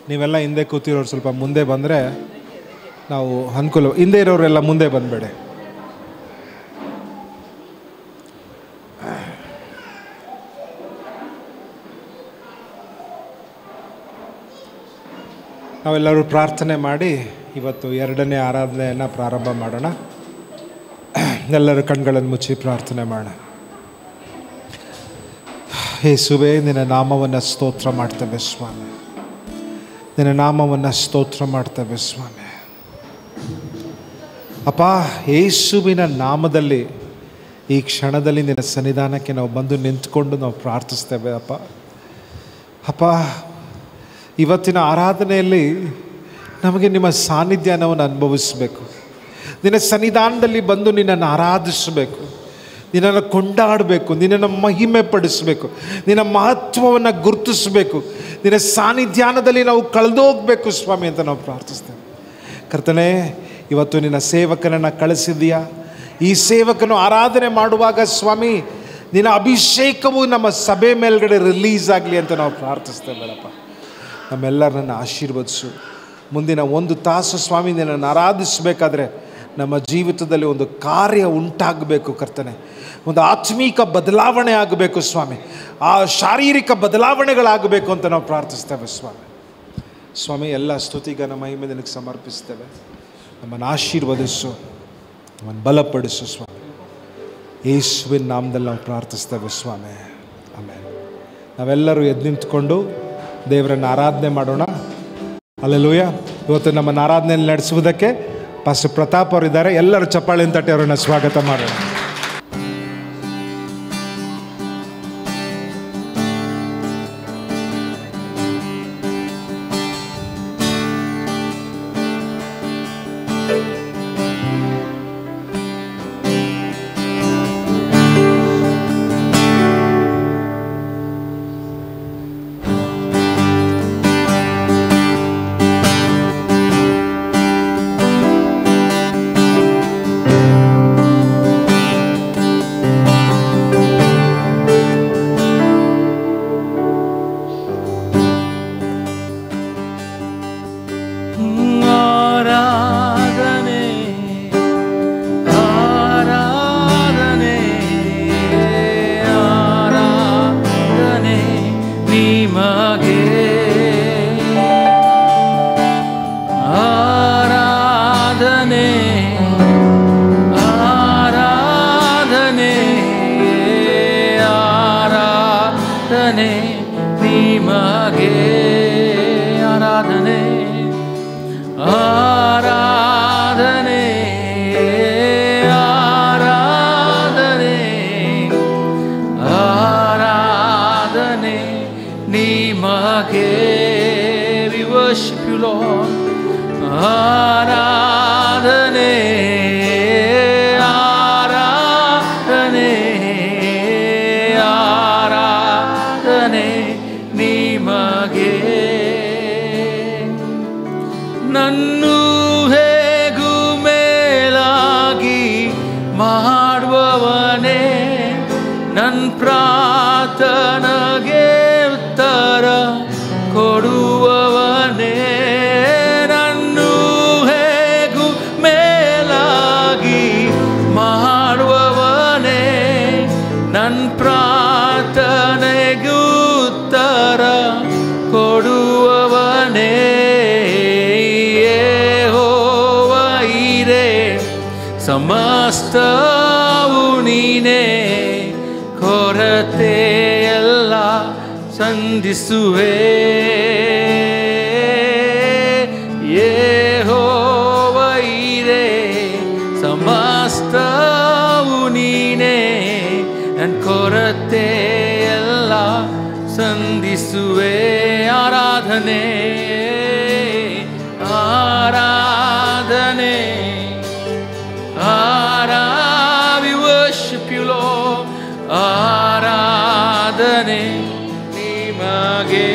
ನೀವೆಲ್ಲ ಹಿಂದೆ ಕೂತಿರೋರು ಸ್ವಲ್ಪ ಮುಂದೆ ಬಂದರೆ ನಾವು ಅನುಕೂಲ. ಹಿಂದೆ ಇರೋರೆಲ್ಲ ಮುಂದೆ ಬಂದಬೇಡಿ. ನಾವೆಲ್ಲರೂ ಪ್ರಾರ್ಥನೆ ಮಾಡಿ ಇವತ್ತು ಎರಡನೇ ಆರಾಧನೆಯನ್ನು ಪ್ರಾರಂಭ ಮಾಡೋಣ. ಎಲ್ಲರೂ ಕಣ್ಗಳನ್ನು ಮುಚ್ಚಿ ಪ್ರಾರ್ಥನೆ ಮಾಡೋಣ. ಯೇಸುವೇ, ನಿನ್ನ ನಾಮವನ್ನು ಸ್ತೋತ್ರ ಮಾಡ್ತೇವೆ ಸ್ವಾಮಿ. ನಿನ್ನ ನಾಮವನ್ನು ಸ್ತೋತ್ರ ಮಾಡ್ತೇವೆ ಸ್ವಾಮಿ. ಅಪ್ಪ, ಯೇಸುವಿನ ನಾಮದಲ್ಲಿ ಈ ಕ್ಷಣದಲ್ಲಿ ನಿನ್ನ ಸನ್ನಿಧಾನಕ್ಕೆ ನಾವು ಬಂದು ನಿಂತ್ಕೊಂಡು ನಾವು ಪ್ರಾರ್ಥಿಸ್ತೇವೆ. ಅಪ್ಪ, ಇವತ್ತಿನ ಆರಾಧನೆಯಲ್ಲಿ ನಮಗೆ ನಿಮ್ಮ ಸಾನ್ನಿಧ್ಯವನ್ನು ಅನುಭವಿಸಬೇಕು. ನಿನ್ನ ಸನ್ನಿಧಾನದಲ್ಲಿ ಬಂದು ನಿನ್ನನ್ನು ಆರಾಧಿಸಬೇಕು, ನಿನ್ನನ್ನು ಕೊಂಡಾಡಬೇಕು, ನಿನ್ನನ್ನು ಮಹಿಮೆ ಪಡಿಸಬೇಕು, ನಿನ್ನ ಮಹತ್ವವನ್ನು ಗುರುತಿಸಬೇಕು, ನಿನ್ನ ಸಾನ್ನಿಧ್ಯಾನದಲ್ಲಿ ನಾವು ಕಳೆದೋಗ್ಬೇಕು ಸ್ವಾಮಿ ಅಂತ ನಾವು ಪ್ರಾರ್ಥಿಸ್ತೇವೆ. ಕರ್ತನೇ, ಇವತ್ತು ನಿನ್ನ ಸೇವಕನನ್ನು ಕಳಿಸಿದೀಯಾ. ಈ ಸೇವಕನು ಆರಾಧನೆ ಮಾಡುವಾಗ ಸ್ವಾಮಿ ನಿನ್ನ ಅಭಿಷೇಕವು ನಮ್ಮ ಸಭೆ ಮೇಲ್ಗಡೆ ರಿಲೀಸ್ ಆಗಲಿ ಅಂತ ನಾವು ಪ್ರಾರ್ಥಿಸ್ತೇವೆ. ನಮ್ಮೆಲ್ಲರನ್ನು ಆಶೀರ್ವದಿಸು. ಮುಂದಿನ ಒಂದು ತಾಸು ಸ್ವಾಮಿ ನಿನ್ನನ್ನು ಆರಾಧಿಸಬೇಕಾದ್ರೆ ನಮ್ಮ ಜೀವಿತದಲ್ಲಿ ಒಂದು ಕಾರ್ಯ ಉಂಟಾಗಬೇಕು ಕರ್ತನೆ. ಒಂದು ಆತ್ಮೀಕ ಬದಲಾವಣೆ ಆಗಬೇಕು ಸ್ವಾಮಿ. ಆ ಶಾರೀರಿಕ ಬದಲಾವಣೆಗಳಾಗಬೇಕು ಅಂತ ನಾವು ಪ್ರಾರ್ಥಿಸ್ತೇವೆ ಸ್ವಾಮಿ. ಎಲ್ಲ ಸ್ತುತಿಗಾನ ಮಹಿಮೆ ನಿನಗೆ ಸಮರ್ಪಿಸ್ತೇವೆ. ನಮ್ಮನ್ನು ಆಶೀರ್ವದಿಸು, ನಮ್ಮನ್ನು ಬಲಪಡಿಸು ಸ್ವಾಮಿ. ಯೇಸುವಿನ ನಾಮದಲ್ಲಿ ನಾವು ಪ್ರಾರ್ಥಿಸ್ತೇವೆ ಸ್ವಾಮಿ. ಆಮೇಲೆ ನಾವೆಲ್ಲರೂ ಎದ್ದು ನಿಂತ್ಕೊಂಡು ದೇವರನ್ನು ಆರಾಧನೆ ಮಾಡೋಣ. ಹಲ್ಲೆಲೂಯಾ. ಇವತ್ತು ನಮ್ಮನ್ನು ಆರಾಧನೆಯಲ್ಲಿ ನಡೆಸುವುದಕ್ಕೆ ಪಾಸ್ಟರ್ ಪ್ರತಾಪ್ ಅವರಿದ್ದಾರೆ. ಎಲ್ಲರೂ ಚಪ್ಪಾಳೆಯನ್ನು ತಟ್ಟಿ ಅವರನ್ನು ಸ್ವಾಗತ ಮಾಡೋಣ. ಸಮಸ್ತವು ನೀನೇ, ಕೊರತೆಯೆಲ್ಲ ಸಂಧಿಸುವೆ. ಯೆಹೋವ ಈರೆ, ಸಮಸ್ತವು ನೀನೇ, ನನ್ನ ಕೊರತೆಯೆಲ್ಲ ಸಂಧಿಸುವೆ. ಆರಾಧನೆ ಆರಾಧನೆ we worship you Lord. ಆರಾಧನೆ ನಿಮಗೆ,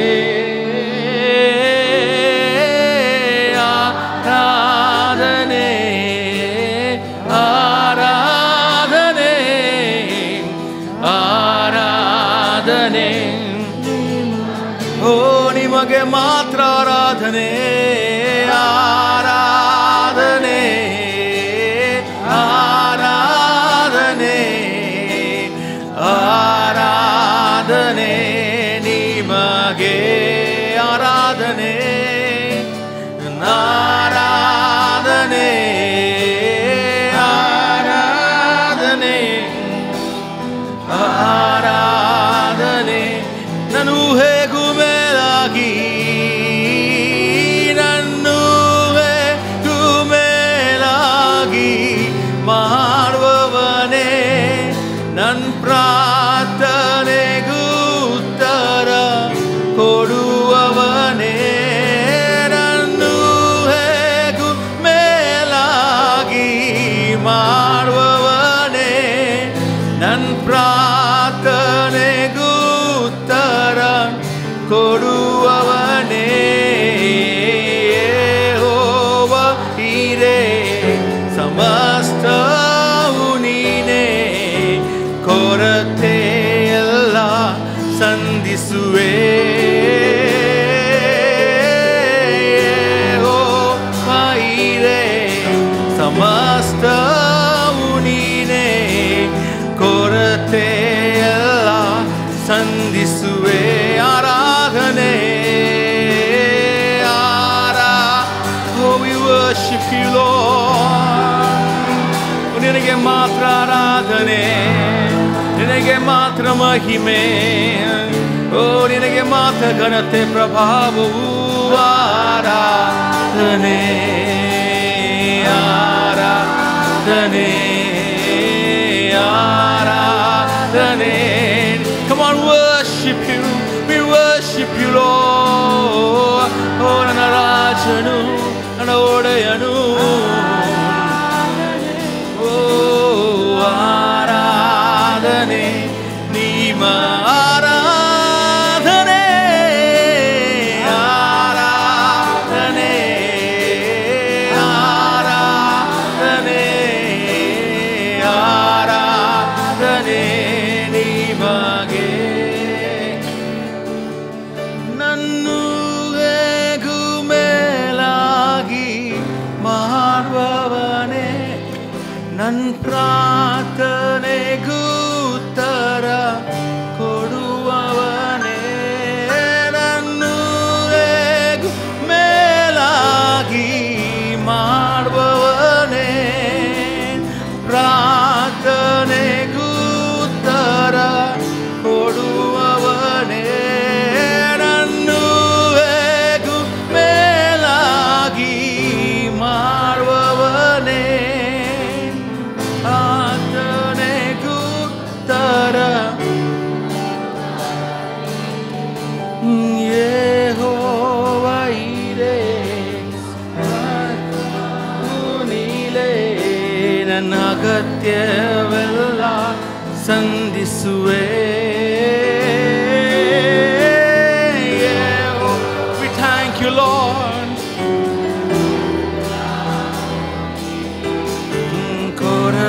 ಆರಾಧನೆ ಆರಾಧನೆ ಆರಾಧನೆ ಮಾತ್ರ ಆರಾಧನೆ ಆರಾಧನೆ ಆರಾಧನೆ ಆರಾಧನೆ ನಿಮಗೆ ಆರಾಧನೆ ಆರಾಧನೆ ಆರಾಧನೆ ಆರಾಧನೆ ನಾನು ಹೇಗೂ ಮೇಲಾಗಿ ನನ್ನು ಹೇಗೂ ಮೇಲಾಗಿ ಮಾಡುವವನೇ ನನ್ನ ಪ್ರಾರ್ಥನೆಗೂ ಉತ್ತರ ಕೊಡುವವನೇ ನನ್ನು ಹೇಗೂ ಮೇಲಾಗಿ ಮಾಡುವವನೇ ನನ್ನ ಪ್ರಾರ್ಥನೆಗೂ ಉತ್ತರ ಕೊಡುವವನೇ ಯೆಹೋವ ಈರೇ ಸಮಸ್ತವು ನೀನೇ ಕೊರತೆಯೆಲ್ಲ ಸಂಧಿಸುವೆ ಯೆಹೋವ ಈರೇ ಸಮಸ್ತವು ನೀನೇ ಕೊರತೆಯೆಲ್ಲ ಸಂಧಿಸುವೆ ಆರಾಧನೆ Oh, we worship you, Lord. ನಿನಗೆ ಮಾತ್ರ ಆರಾಧನೆ ನಿನಗೆ ಮಾತ್ರ ಮಹಿಮೆ ಓ ನಿನಗೆ ಮಾತ್ರ ಘನತೆ ಪ್ರಭಾವವು ಆರಾಧನೆ ಆರಾಧನೆ ಆರಾಧನೆ Come on, worship you. We worship you, Lord. Oh, ನನ್ನ ರಾಜನು ನನ್ನ ಒಡೆಯನು ಓ ಆರಾಧನೆ ನಿಮ್ಮ ಆರಾಧನೆ ಆರಾಧನೆ ಆರಾಧನೆ ಆರಾಧನೆ ನಿಮಗೆ ನನ್ನು ಹೇಗೂ ಮೇಲಾಗಿ ಮಾಡುವವನೇ ನನ್ನ ಪ್ರಾರ್ಥನೆಗೂ ಉತ್ತರ ಕೊಡುವವನೇ ನನ್ನು ಹೇಗೂ ಮೇಲಾಗಿ ಮಾಡುವವನೇ ಪ್ರಾರ್ಥನೆಗೂ ಉತ್ತರ ಕೊಡುವವನೇ ನನ್ನು ಹೇಗೂ ಮೇಲಾಗಿ ಮಾಡುವವನೇ ಪ್ರಾರ್ಥನೆಗೂ ಉತ್ತರ ಯೆಹೋವ ಈರೇ ನೀಲೇ ನನ್ನ ಅಗತ್ಯವೆಲ್ಲ ಸಂಧಿಸುವೆ We thank you, Lord.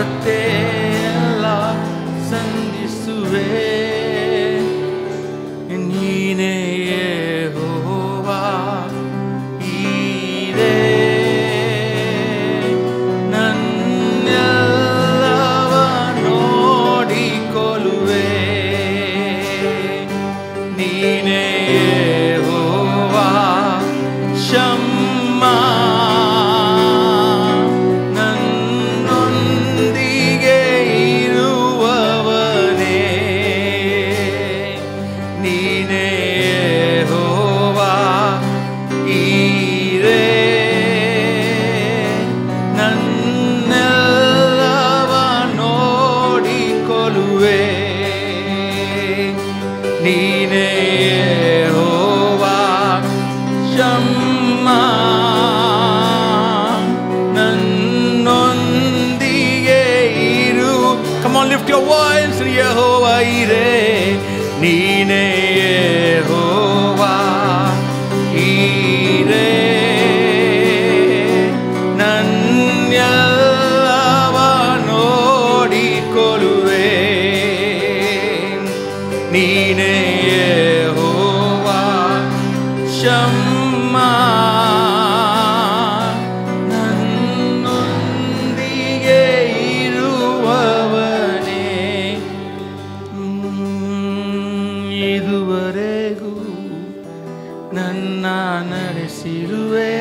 ಕೊರತೆಯೆಲ್ಲ ಸಂಧಿಸುವೆ ನೀನೇ ಯೆಹೋವ ಈರೇ ನನ್ನೆಲ್ಲವ ನೋಡಿಕೊಳ್ಳುವೆ ನಮ್ಮ ನನ್ನೊಂದಿಗೆ ಇರುವವನೇ, ಇದುವರೆಗೂ ನನ್ನ ನಡೆಸಿರುವೆ,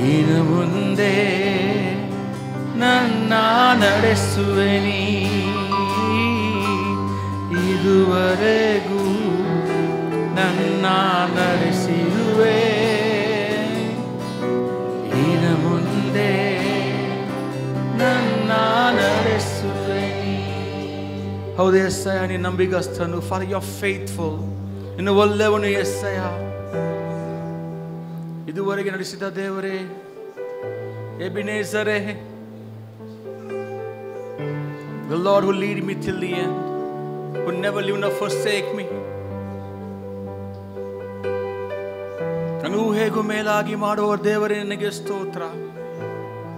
ಇನ್ನು ಮುಂದೆ ನನ್ನ ನಡೆಸುವೆ ನೀ, ಇದುವರೆಗೂ ನನ್ನ ನಡೆಸಿರುವೆ, ಇನ್ನು ಮುಂದೆ ನನ್ನ ನಡೆಸುವೆ ನೀ. ಹೌದು ಯೆಸ್ಸಯ್ಯ, ನೀನು ನಂಬಿಗಸ್ತನು. For you are faithful. ಇನ್ನು ಒಳ್ಳೆಯವನು ಯೆಸ್ಸಯ್ಯ. ಇದುವರೆಗೆ ನಡೆಸಿದ ದೇವರೇ, ಎಬಿನೇಜರೇ, the Lord who lead me till the end, who never leave nor forsake me. ನಾನು ಊಹೆಗೂ ಮೇಲಾಗಿ ಮಾಡುವ ದೇವರೇ ನಿನಗೆ ಸ್ತೋತ್ರ.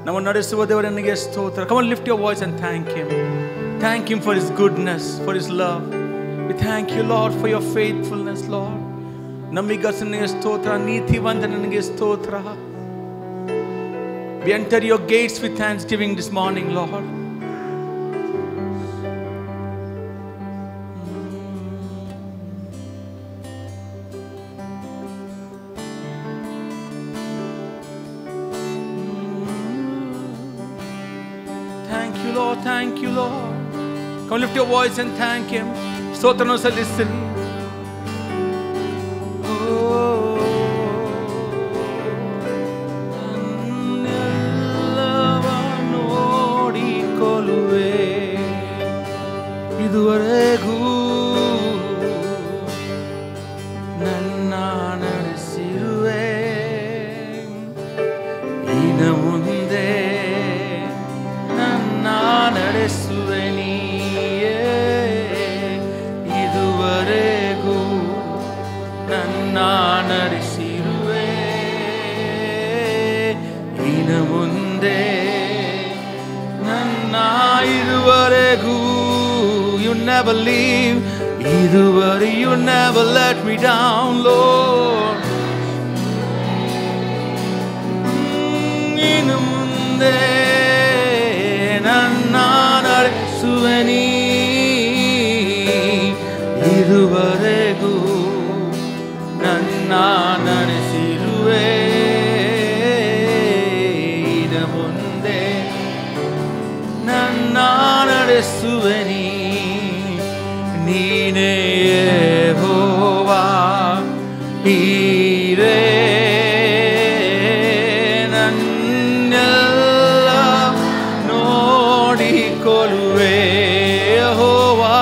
ನಮ್ಮ ನಡೆಸುವ ದೇವರೇ ನಿನಗೆ ಸ್ತೋತ್ರ. Come on, lift your voice and thank Him. Thank Him for His goodness, for His love. We thank you, Lord, for your faithfulness, Lord. ನಂಬಿಗಸ್ತನಿಗೆ ಸ್ತೋತ್ರ, ನೀತಿವಂತನಿಗೆ ಸ್ತೋತ್ರ. We enter your gates with thanksgiving this morning, Lord. Thank you, Lord. Thank you, Lord. Come lift your voice and thank Him. ಸ್ತೋತ್ರನು ಸಲ್ಲಿಸಿರಿ. ಇದುವರೆಗೂ ನನ್ನ ನಡೆಸಿರುವೆ, ಇನ್ನು ಮುಂದೆ ನನ್ನ ನಡೆಸುವೆ ನೀಯೇ, ಇದುವರೆಗೂ ನನ್ನ ನಡೆಸಿರುವೆ, ಇನ್ನು ಮುಂದೆ ನನ್ನ ಇದುವರೆಗೂ. You never leave, ಇದುವರೆಗೂ you never let me down, Lord. ಇನ್ನು ಮುಂದೆ ನನ್ನ ನಡೆಸುವೆ ನೀ, ಇದುವರೆಗೂ ನನ್ನ ನಡೆಸಿರುವೆ, ಇನ್ನು ಮುಂದೆ ನನ್ನ ನಡೆಸುವೆ ನೀ, ನೀನೇ ಯೆಹೋವಾ ಈರೇ, ನನ್ನೆಲ್ಲ ನೋಡಿಕೊಳ್ಳುವೆ, ಯೆಹೋವಾ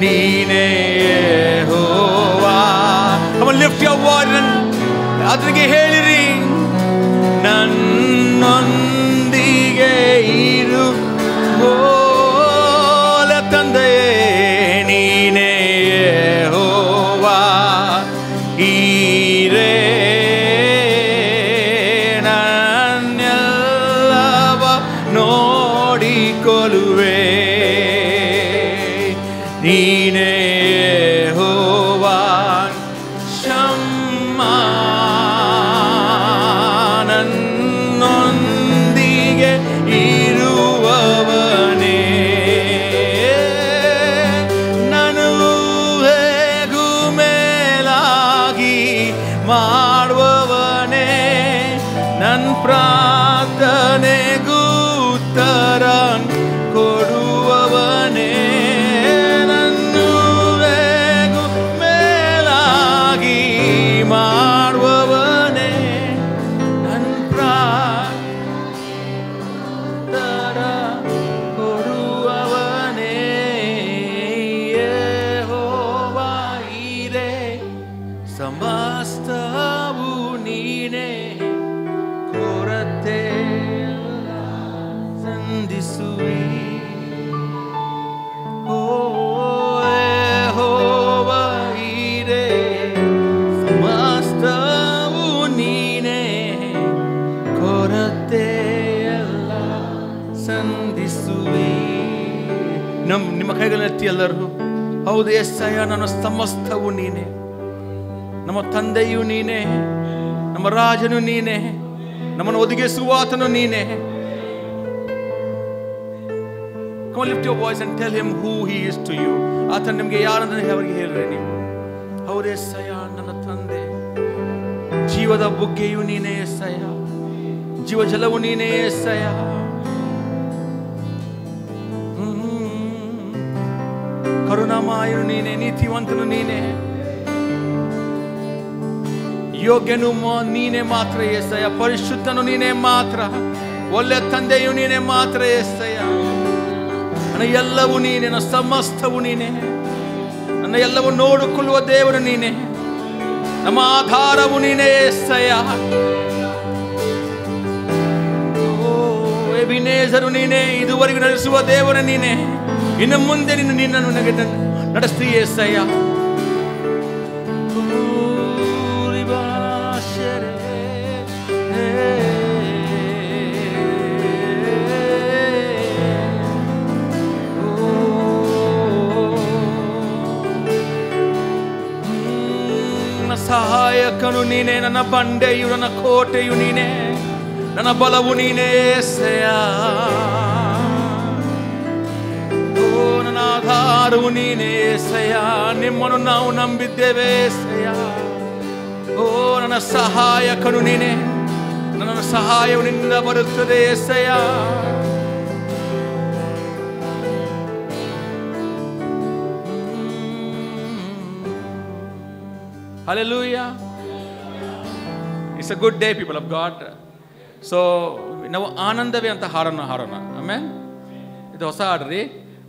ನೀನೇ ಯೆಹೋವಾ. Come on, lift your voice and ಅದಕ್ಕೆ ಹೇಳಿರಿ, ನನ್ನೊಂದಿಗೆ ಇರು ತಂದೆಯೇ, ನೀನೇ ಯೆಹೋವಾ ಈರೇ, ನನ್ನೆಲ್ಲವ ನೋಡಿಕೊಳ್ಳುವೆ, ನೀನೇ ಯೆಹೋವಾ ಶಮ್ಮಾ, ನನ್ನೊಂದಿಗೆ ಇರುವವನೇ, ಮಾಡುವವನೇ, ನನ್ನ ಪ್ರಾರ್ಥನೆಗೂ ಉತ್ತರ ಕೊಡುವವನೇ, ನನ್ನೂವೆಗೂ ಮೇಲಾಗಿ ಮಾಡುವವನೇ, ನನ್ನ ಪ್ರಾರ್ಥನೆ ಕೊಡುವವನೇ, ಯೆಹೋವಾ ಈರೇ, ಸಮಸ್ತವು ನೀನೇ, ಕೊರತೆ ಸಂಧಿಸುವಿ, ಓ ಯೆಹೋವಾ ಈರೇ, ಸಮಸ್ತವು ನೀನೇ, ಕೊರತೆ ಎಲ್ಲ ಸಂಧಿಸುವಿ. ನಿಮ್ಮ ಕೈಗಳನ್ನೆತ್ತಿ ಎಲ್ಲರೂ, ಹೌದು ಯೆಸ್ಸಯ್ಯ, ನನ್ನ ಸಮಸ್ತವು ನೀನೇ, ನಮ್ಮ ತಂದೆಯು ನೀನೇ, ನಮ್ಮ ರಾಜನು ನೀನೇ, ನಮ್ಮನ್ನು ಒದಗಿಸುವ ಆತನು ನೀನೇ. Come on, lift your voice and tell him who he is to you. ಆತನು ನಿಮಗೆ ಯಾರಂದ್ರೆ ಅವರಿಗೆ ಹೇಳ್ರಿ ನೀವು. ಅವರೇ ಎಸಯ್ಯ ನನ್ನ ತಂದೆ, ಜೀವದ ಬುಗ್ಗೆಯು ನೀನೇ ಎಸಯ್ಯ, ಜೀವ ಜಲವು ನೀನೇ ಎಸಯ್ಯ. ಕರುಣಾಮಯನು ನೀನೇ, ನೀತಿವಂತನು ನೀನೇ, ಯೋಗ್ಯನು ನೀನೇ ಮಾತ್ರ ಎಸಯ್ಯ, ಪರಿಶುದ್ಧನು ನೀನೇ ಮಾತ್ರ, ಒಳ್ಳೆ ತಂದೆಯು ನೀನೇ ಮಾತ್ರ ಎಸಯ್ಯ. ನನ್ನ ಎಲ್ಲವೂ ನೀನೇ, ನನ್ನ ಸಮಸ್ತವು ನೀನೇ, ನನ್ನ ಎಲ್ಲವೂ ನೋಡಿಕೊಳ್ಳುವ ದೇವರು ನೀನೇ, ನಮ್ಮ ಆಧಾರವು ನೀನೇ ಎಸಯ್ಯ. ಎಬಿನೇಜರು ನೀನೇ, ಇದುವರೆಗೂ ನಡೆಸುವ ದೇವರು ನೀನೇ, ಇನ್ನು ಮುಂದೆ ನಿನ್ನನ್ನು ನನಗೆ ನಡೆಸ್ತೀ ಎಸಯ್ಯ. ಸಹಾಯಕನು ನೀನೇ, ನನ್ನ ಬಂಡೆಯು, ನನ್ನ ಕೋಟೆಯು ನೀನೇ, ನನ್ನ ಬಲವು ನೀನೇ ಎಸಯ್ಯ. ಓ ನನ್ನ ಆಧಾರವು ನೀನೇ ಎಸಯ್ಯ, ನಿಮ್ಮನ್ನು ನಾವು ನಂಬಿದ್ದೇವೆ ಎಸಯ್ಯ. ಓ ನನ್ನ ಸಹಾಯಕನು ನೀನೇ, ನನ್ನ ಸಹಾಯವು ನಿನ್ನಿಂದ ಬರುತ್ತದೆ Yesayya. Hallelujah. It's a good day, people of God. So ನಾವು ಆನಂದವೇ ಅಂತ ಹಾಡೋಣ. ಆಮೇಲೆ ಇದು ಹೊಸ ಹಾಡ್ರಿ.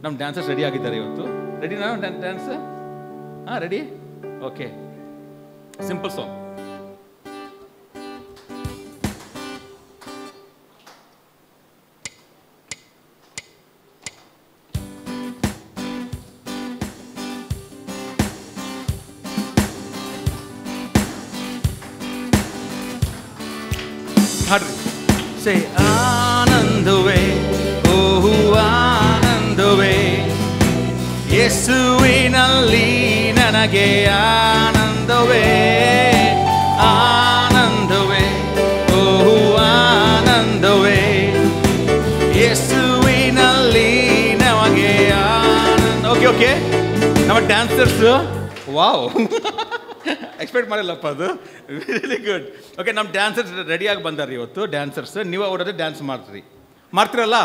ನಮ್ಮ ಡ್ಯಾನ್ಸರ್ಸ್ ರೆಡಿ ಆಗಿದ್ದಾರೆ ಇವತ್ತು. ರೆಡಿನಾ dance? Ready? Okay. Simple song. Say ಆನಂದವೇ, ಓಹು ಆನಂದವೇ, ಯೇಸುವಿನಲ್ಲಿ ನನಗೆ ಆನಂದವೇ, ಆನಂದವೇ, ಓಹು ಆನಂದವೇ, ಯೇಸುವಿನಲ್ಲಿ ನಮಗೆ ಆನಂದ. ಓಕೆ ನಮ್ಮ ಡ್ಯಾನ್ಸರ್ಸ್, ವಾವ್, ಎಕ್ಸ್ಪೆಕ್ಟ್ ಮಾಡಿಲ್ಲಪ್ಪ ಅದು. Very good. ಓಕೆ, ನಮ್ಮ ಡ್ಯಾನ್ಸರ್ಸ್ ರೆಡಿಯಾಗಿ ಬಂದಾರ್ರಿ ಇವತ್ತು. ಡ್ಯಾನ್ಸರ್ಸ್ ನೀವು ಅವ್ರ ಡ್ಯಾನ್ಸ್ ಮಾಡ್ತೀರಲ್ಲ?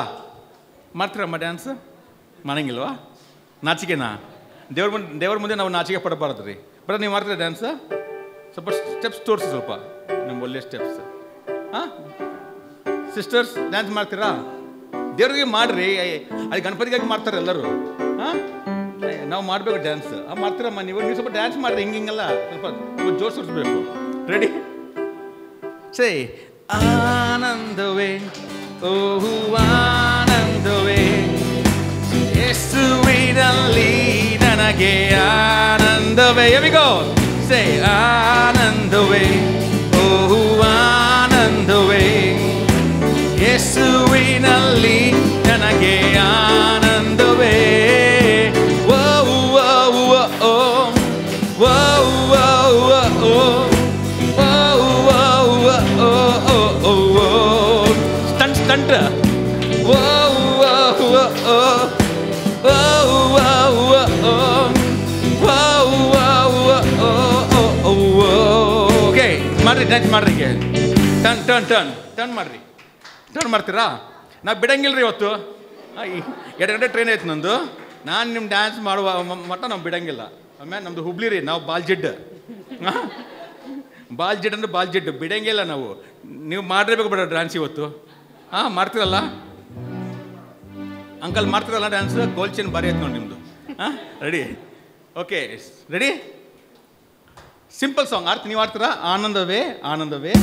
ಮಾಡ್ತೀರಮ್ಮ ಡ್ಯಾನ್ಸ್? ಮಾಡಂಗಿಲ್ವಾ? ನಾಚಿಕೆನಾ? ದೇವ್ರ ಮುಂದೆ ನಾವು ನಾಚಿಕೆ ಪಡಬಾರ್ದು ರೀ. ಬಟ್ ನೀವು ಮಾಡ್ತೀರಾ ಡ್ಯಾನ್ಸ್? ಸ್ವಲ್ಪ ಸ್ಟೆಪ್ಸ್ ತೋರಿಸಿ, ಸ್ವಲ್ಪ ನಮ್ಮ ಒಳ್ಳೆ ಸ್ಟೆಪ್ಸ್. ಸಿಸ್ಟರ್ಸ್ ಡ್ಯಾನ್ಸ್ ಮಾಡ್ತೀರಾ? ದೇವ್ರಿಗೆ ಮಾಡ್ರಿ. ಅದು ಗಣಪತಿಗಾಗಿ ಮಾಡ್ತಾರೆ ಎಲ್ಲರೂ. ನಾವು ಮಾಡಬೇಕು ಡ್ಯಾನ್ಸ್. ಮಾಡ್ತೀರಮ್ಮ ನೀವು ಸ್ವಲ್ಪ ಡ್ಯಾನ್ಸ್ ಮಾಡಿರಿ. ಹಿಂಗೆಲ್ಲ ಸ್ವಲ್ಪ ಜೋಶ್ ತೋರಿಸ್ಬೇಕು. ರೆಡಿ? ಸೇ ಆನಂದವೇ, ಓಹು ಆನಂದವೇ, ಯೇಸುವಿನಲ್ಲಿ ನನಗೆ ಆನಂದವೇ. Here we go. Say ಆನಂದವೇ, ಓಹು ಆನಂದವೇ, ಯೇಸುವಿನಲ್ಲಿ ನನಗೆ ಆನಂದವೇ. ಸ್ಟಂಟ್. ಓಕೆ ಮಾಡ್ರಿ, ಡ್ಯಾನ್ಸ್ ಮಾಡ್ರಿ. ಹೀಗೆ ಟರ್ನ್ ಮಾಡ್ರಿ. ಟರ್ನ್ ಮಾಡ್ತೀರಾ? ನಾವು ಬಿಡಂಗಿಲ್ಲ ರೀ ಇವತ್ತು. 2 ಗಂಟೆ ಟ್ರೈನ್ ಆಯ್ತು ನಂದು. ನಾನು ನಿಮ್ಮ ಡ್ಯಾನ್ಸ್ ಮಾಡುವ ಮಟ್ಟ ನಾವು ಬಿಡಂಗಿಲ್ಲ. ಆಮೇಲೆ ನಮ್ಮದು ಹುಬ್ಳಿ ರೀ, ನಾವು ಬಾಲ್ಜಿಡ್ ಅಂದ್ರೆ ಬಾಲ್ಜಿಡ್ ಬಿಡಂಗಿಲ್ಲ ನಾವು. ನೀವು ಮಾಡಿರ್ಬೇಕು ಬಿಡ ಡ್ಯಾನ್ಸ್ ಇವತ್ತು. ಮಾಡ್ತೀರಲ್ಲ ಅಂಕಲ್? ಮಾಡ್ತೀರಲ್ಲ ಡ್ಯಾನ್ಸ್? ಗೋಲ್ ಚೇನ್ ಬಾರಿ ಆಯ್ತು ನೋಡಿ ನಿಮ್ಮದು. Ready? Okay, ready? Simple song ಆಡ್ತೀನಿ, ನೀವು ಆಡ್ತೀರಾ? ಆನಂದವೇ, ಆನಂದವೇ,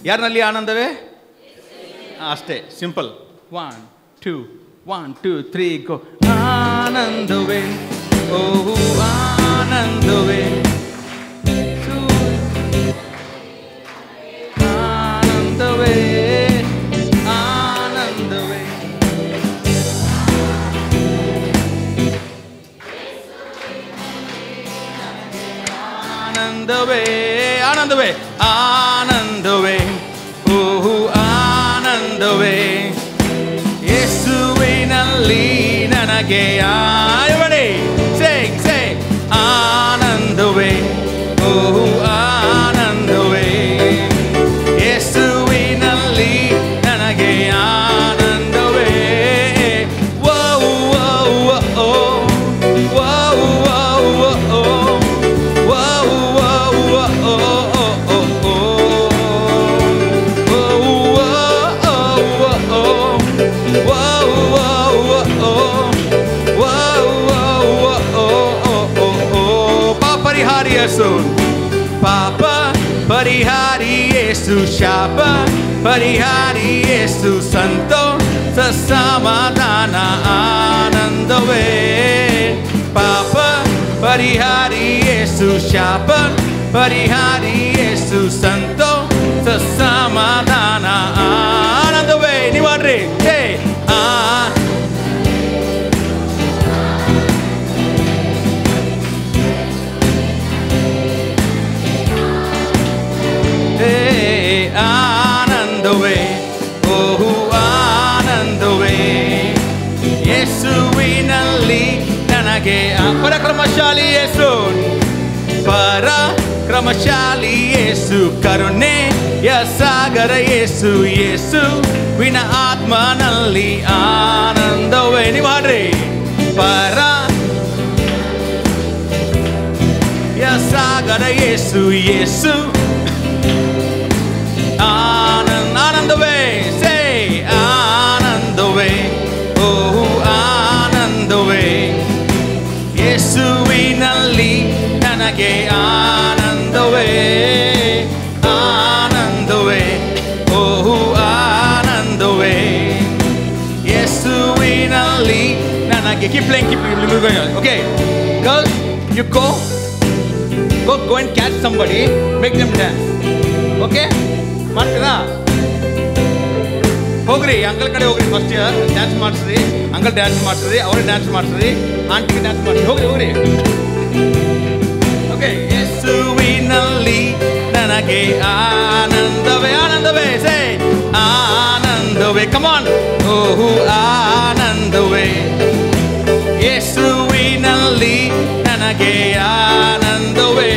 ಯಾರಿನಲ್ಲಿ ಆನಂದವೇ? ಅಷ್ಟೇ, ಸಿಂಪಲ್. 1 2 1 2 3 ಗೋ. ಆನಂದವೇ, ಓಹು ಆನಂದವೇ, ಆನಂದವೇ, ಆನಂದವೇ, ಆನಂದವೇ, ಆನಂದವೇ ಆನಂದವೇ ಓಹು ಆನಂದವೇ ಯೇಸುವಿನಲ್ಲಿ ನನಗೆ ಆನಂದವೇ ಸೇ ಆನಂದವೇ ಓಹು ಆನಂದವೇ ಯೇಸುವಿನಲ್ಲಿ ನನಗೆ ಆನಂದವೇ ವೋ ವೋ ವೋ ವೋ ವೋ ಪಾಪ ಪರಿಹಾರಿ ಯೇಸು ಶಾಪ ಪರಿಹಾರಿ ಯೇಸು ಸಂತೋಷ ಸಮಾಧಾನ ಆನಂದವೇ ಪಾಪ ಪರಿಹಾರಿ ಯೇಸು ಶಾಪ ಪರಿಹಾರಿ ಯೇಸು ಸಂತೋಷ ಸಮಾಧಾನ ಆನಂದವೇ ನೀವಾಡ್ರಿ ಆನಂದವೇ ಓಹು ಆನಂದವೇ ಯೇಸುವಿನಲ್ಲಿ ನನಗೆ ಪರಾಕ್ರಮಶಾಲಿ ಯೇಸು ಪರಾಕ್ರಮಶಾಲಿ ಯೇಸು ಕರುಣೆಯ ಸಾಗರ ಯೇಸು ಯೇಸುವಿನ ಆತ್ಮನಲ್ಲಿ ಆನಂದವೇ ನೀವು ಹಾಡ್ರಿ ಸಾಗರ ಯೇಸು ಯೇಸು ಆನಂದವೇ ಸೇ ಆನಂದವೇ ಓಹು ಆನಂದವೇ ಯೇಸುವಿನಲ್ಲಿ ನನಗೆ ಆನಂದವೇ ಆನಂದವೇ ಓಹು ಆನಂದವೇ ಯೇಸುವಿನಲ್ಲಿ ನನಗೆ keep playing okay girls you go and catch somebody make them dance okay ಮಾಡ್ತೀರಾ ಹೋಗ್ರಿ ಅಂಕಲ್ ಕಡೆ ಹೋಗ್ರಿ ಫಸ್ಟ್ ಡ್ಯಾನ್ಸ್ ಮಾಡಿಸ್ರಿ ಅಂಕಲ್ ಡ್ಯಾನ್ಸ್ ಮಾಡಿಸ್ರಿ ಅವ್ರಿಗೆ ಡ್ಯಾನ್ಸ್ ಮಾಡಿಸ್ರಿ ಆಂಟಿಗೆ ಡ್ಯಾನ್ಸ್ ಮಾಡಿಸ್ರಿ ಹೋಗ್ರಿ ಓಕೆ ಯೇಸುವಿನಲ್ಲಿ ನನಗೆ ಆನಂದವೇ ಆನಂದವೇ ಸೇ ಆನಂದವೇ ಕಮಾನ್ ಓಹು ಆನಂದವೇ ಯೇಸುವಿನಲ್ಲಿ ನನಗೆ ಆನಂದವೇ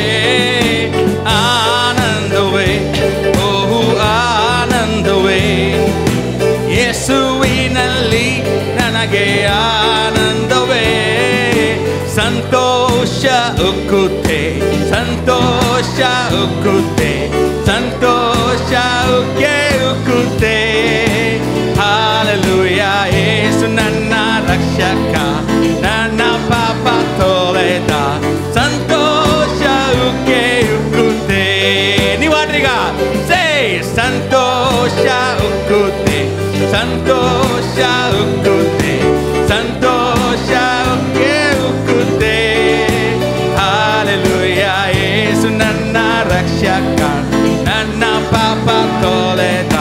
ಆನಂದವೇ ಓಹು ಆನಂದವೇ ಯೇಸುವಿನಲ್ಲಿ ನನಗೆ ಆನಂದವೇ ಸಂತೋಷ ಉಕ್ಕುತ್ತೆ ಸಂತೋಷ ಉಕ್ಕುತ್ತೆ ಸಂತೋಷ ಉಕ್ಕುತ್ತೆ ಹಾಲೆಲೂಯಾ ಯೇಸು ನನ್ನ ರಕ್ಷಕ ನನ್ನ ಪಾಪ ತೊಳೆದ ಸಂತೋಷ ಉಕ್ಕುತ್ತೆ ನೀವಾಡ್ರಿಗ ಸೇ ಸಂತೋಷ ಉಕ್ಕುತ್ತೆ ಸಂತೋಷ ಉಕ್ಕುತ್ತೆ ಸಂತೋಷ ಉಕ್ಕುತ್ತೆ ಹಾಲೆಲೂಯಾ ಯೇಸು ನನ್ನ ರಕ್ಷಕ ನನ್ನ ಪಾಪ ತೊಳೆದ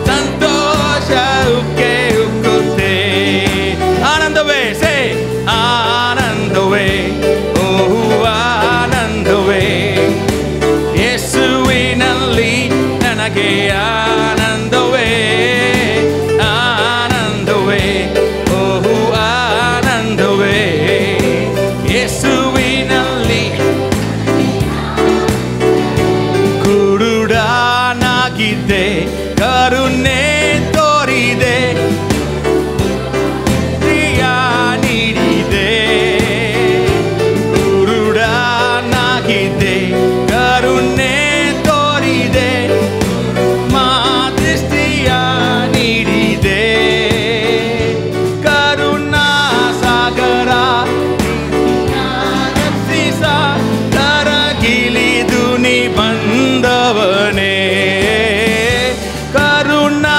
ಸಂತೋಷ ಉಕ್ಕುತ್ತೆ ಆನಂದವೇ ಸೇ ಆನಂದವೇ ಓಹು ಆನಂದವೇ ಯೇಸುವಿನಲ್ಲಿ ನನಗೆ ಆನಂದವೇ ಆನಂದವೇ ಓಹು ಆನಂದವೇ ಯೇಸುವಿನಲ್ಲಿ ಕುರುಡನಾಗಿದ್ದೆ ಕರುಣೆ ತೋರಿದೆ ಪ್ರಿಯ ನೀಡಿದೆ ಕುರುಡನಾಗಿದ್ದೆ ಕರುಣೆ ತೋರಿದೆ ಮಾದೃಷ್ಟಿಯ ನೀಡಿದೆ ಕರುಣಾ ಸಾಗರ ತರಗಿಲಿದು ನೀ ಬಂದವನೇ ಕರುಣಾ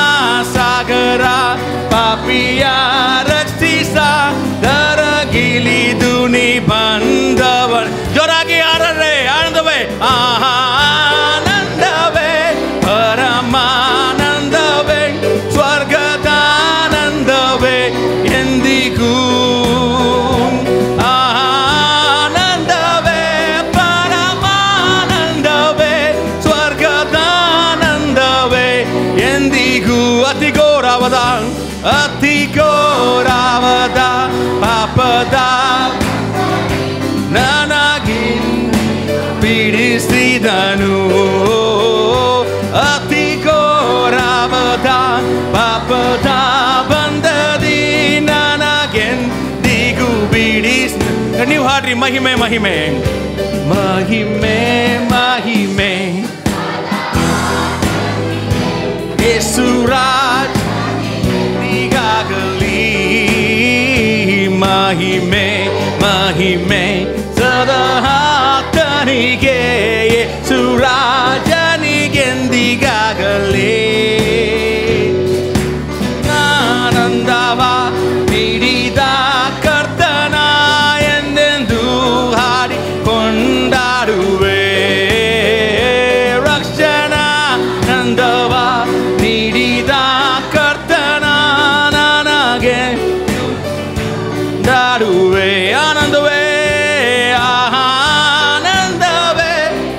ಮಹಿಮೆ ಮಹಿಮೆ ಮಹಿಮೆ ಮಹಿಮೆ ಯೇಸುರಾಜ್ ನಿಗಾಗಲಿ ಮಹಿಮೆ ಮಹಿಮೆ ಸದಾ ಆತನಿಗೆ ಯೇಸುರಾಜನಿಗೆಂದಿಗಾಗಲಿ ಆನಂದವ ನೀಡಿದ ಕರ್ತನ ಎಂದೆಂದು ಹಾಡಿ ಕೊಂಡಾಡುವೆ ರಕ್ಷಣಾನಂದವ ನೀಡಿದ ಕರ್ತನ ನನಗೆ ದಾಡುವೆ ಆನಂದವೇ ಆನಂದವೇ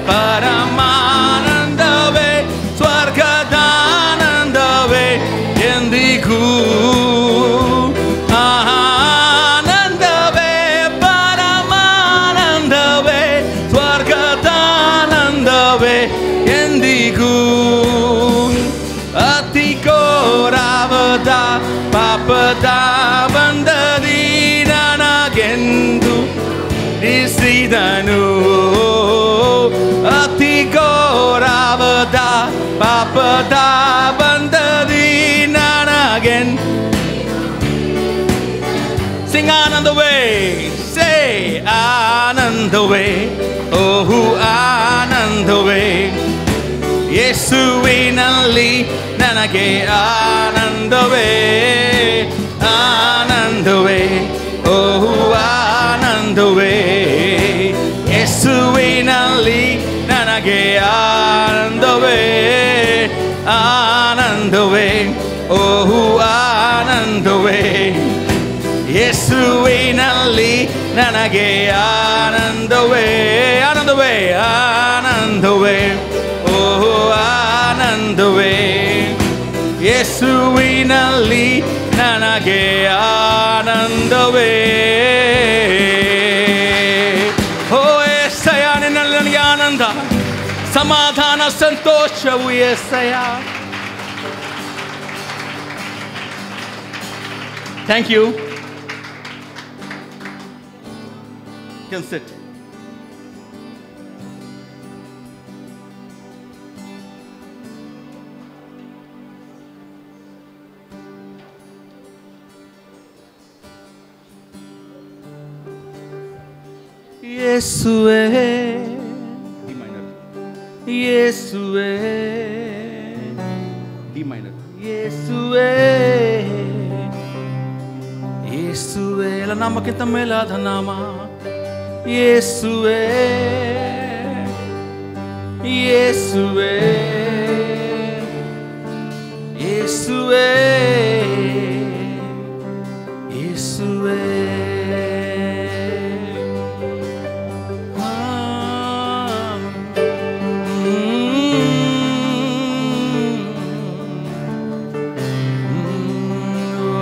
ಪರಮಾನಂದವೇ ಸ್ವರ್ಗದಾನಂದವೇ ಎಂದಿಗೂ ಆನಂದವೇ ಪರಮಾನಂದವೇ ಸ್ವರ್ಗದಾನಂದವೇ ಎಂದಿಗೂ ಅತಿ ಘೋರವಾದ ಪಾಪದ ಬಂಧದಿ ನನಗೆಂದು ಇಸಿದನು ಅತಿ ಘೋರವಾದ ಪಾಪದ ಬಂಧದಿ ನನಗೆಂದು Sing ಆನಂದವೇ say ಆನಂದವೇ ಓಹು ಆನಂದವೇ ಯೇಸುವಿನಲ್ಲಿ ನನಗೆ ಆನಂದವೇ ಆನಂದವೇ ಓಹು ಆನಂದವೇ ಯೇಸುವಿನಲ್ಲಿ ನನಗೆ ಆನಂದವೇ ಆನಂದವೇ ಓಹು ಆನಂದವೇ ಯೇಸುವಿನಲ್ಲಿ ನನಗೆ ಆನಂದವೇ ಆನಂದವೇ ಆನಂದವೇ ಓಹೋ ಆನಂದವೇ ಯೇಸುವಿನಲ್ಲಿ ನನಗೆ ಆನಂದವೇ ಓ యేసయ్యా ನಿನ್ನಲ್ಲಿ ನನಗೆ ಆನಂದ ಸಮಾಧಾನ ಸಂತೋಷವು యేసయ్యಾ ಥ್ಯಾಂಕ್ ಯು can sit ಯೇಸುವೇ ಡಿ ಮೈನರ್ ಯೇಸುವೇ ಡಿ ಮೈನರ್ ಯೇಸುವೇ ಯೇಸುವೇ ಎಲ್ಲ ನಾಮಕ್ಕಿಂತ ಮೇಲಾದ ನಾಮ ಯೇಸುವೇ ಯೇಸುವೇ ಯೇಸುವೇ ಯೇಸುವೇ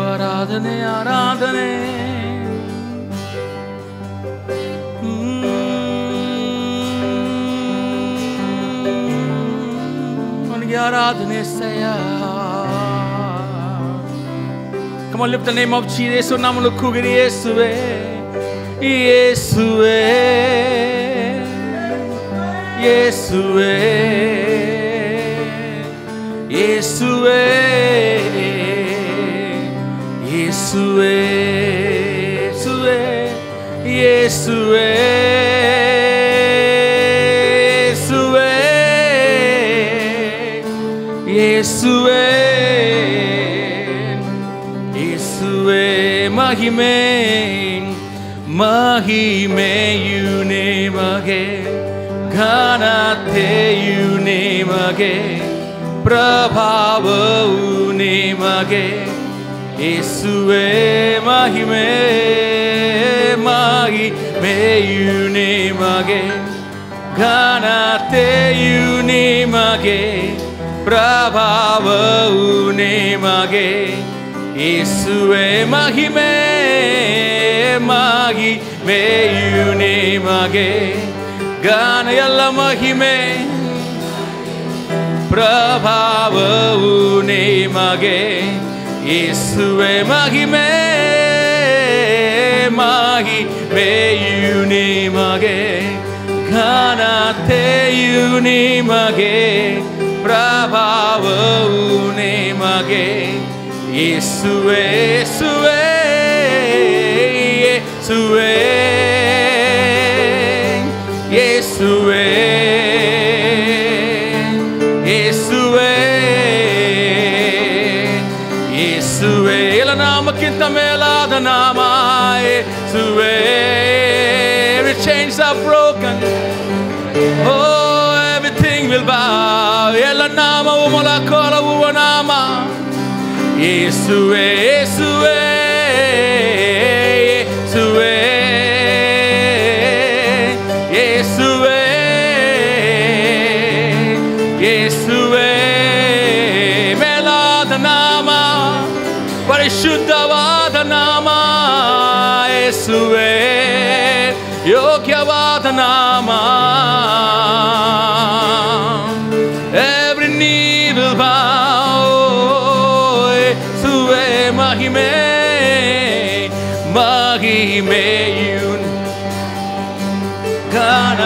ಆರಾಧನೆ ಆರಾಧನೆ ನನಗೆ ಆರಾಧನೆ ಸಯ Come on, lift the name of Jesus. ಯೇಸು ನಾಮವನ್ನು ಕೂಗಿರಿ ಯೇಸುವೇ ಯೇಸುವೇ ಯೇಸುವೇ ಯೇಸುವೇ ಯೇಸುವೇ ಯೇಸುವೇ ಯೇಸುವೇ ಯೇಸುವೇ ಮಹಿಮೆ ಮಹಿಮೆಯು ನಿಮಗೆ ಘನತೆಯು ನಿಮಗೆ ಪ್ರಭಾವವು ನಿಮಗೆ ಯೇಸುವೇ ಮಹಿಮೆ ಮಹಿಮೆಯು ನಿಮಗೆ ಘನತೆಯು ನಿಮಗೆ ಪ್ರಭಾವವು ನಿಮಗೆ ಯೇಸುವೇ ಮಹಿಮೆ ಮಹಿಮೆಯು ನಿಮಗೆ ಗಾನ ಎಲ್ಲ ಮಹಿಮೆ ಪ್ರಭಾವವು ನಿಮಗೆ ಯೇಸುವೇ ಮಹಿಮೆ ಮಹಿಮೆಯು ಮಹಿಮೆಯು ನಿಮಗೆ, ಘನತೆಯು ನಿಮಗೆ, ಪ್ರಭಾವವು ನಿಮಗೆ. ಯೇಸುವೇ ಯೇಸುವೇ ಯೇಸುವೇ ಯೇಸುವೇ ಯೇಸುವೇ ಯೇಸುವೇ. ಎಲ್ಲ ನಾಮಕ್ಕಿಂತ ಮೇಲಾದ ನಾಮ ಯೇಸುವೇ. Every chains are broken, oh everything will bow. ಎಲ್ಲ ನಾಮವು ಮೊಲಕೊಲವು ನಾಮ ಯೇಸುವೇ ಯೇಸುವೇ ಯೇಸುವೇ ಯೇಸುವೇ ಯೇಸುವೇ. ಮೇಲಾದ ನಾಮ, ಪರಿಶುದ್ಧವಾದ ನಾಮ ಯೇಸುವೇ, ಯೋಗ್ಯವಾದ ನಾಮ. Every knee will bow, ಯೇಸುವೇ. ಮಹಿಮೆ ಮಹಿಮೆಯು ಘನ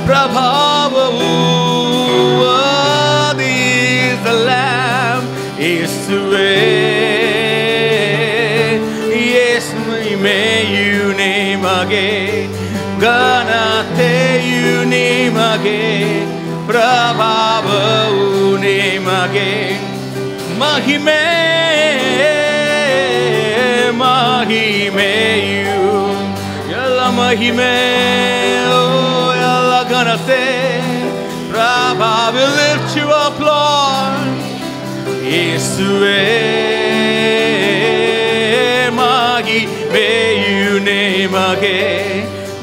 ಪ್ರಭಾವವು is the Lamb. ಯೇಸುವೇ ಯೇಸು. ಮಹಿಮೆಯು ನಿಮಗೆ, ಘನತೆಯು ನಿಮಗೆ, ಪ್ರಭಾವವು ನಿಮಗೆ. ಮಹಿಮೆ ಮಹಿಮೆಯು, ಎಲ್ಲ ಮಹಿಮೆ, ಎಲ್ಲ ಘನತೆ, ಪ್ರಭಾವ. We lift you up, Lord. ಯೇಸುವೇ ಮಹಿಮೆಯು ನಿಮಗೆ,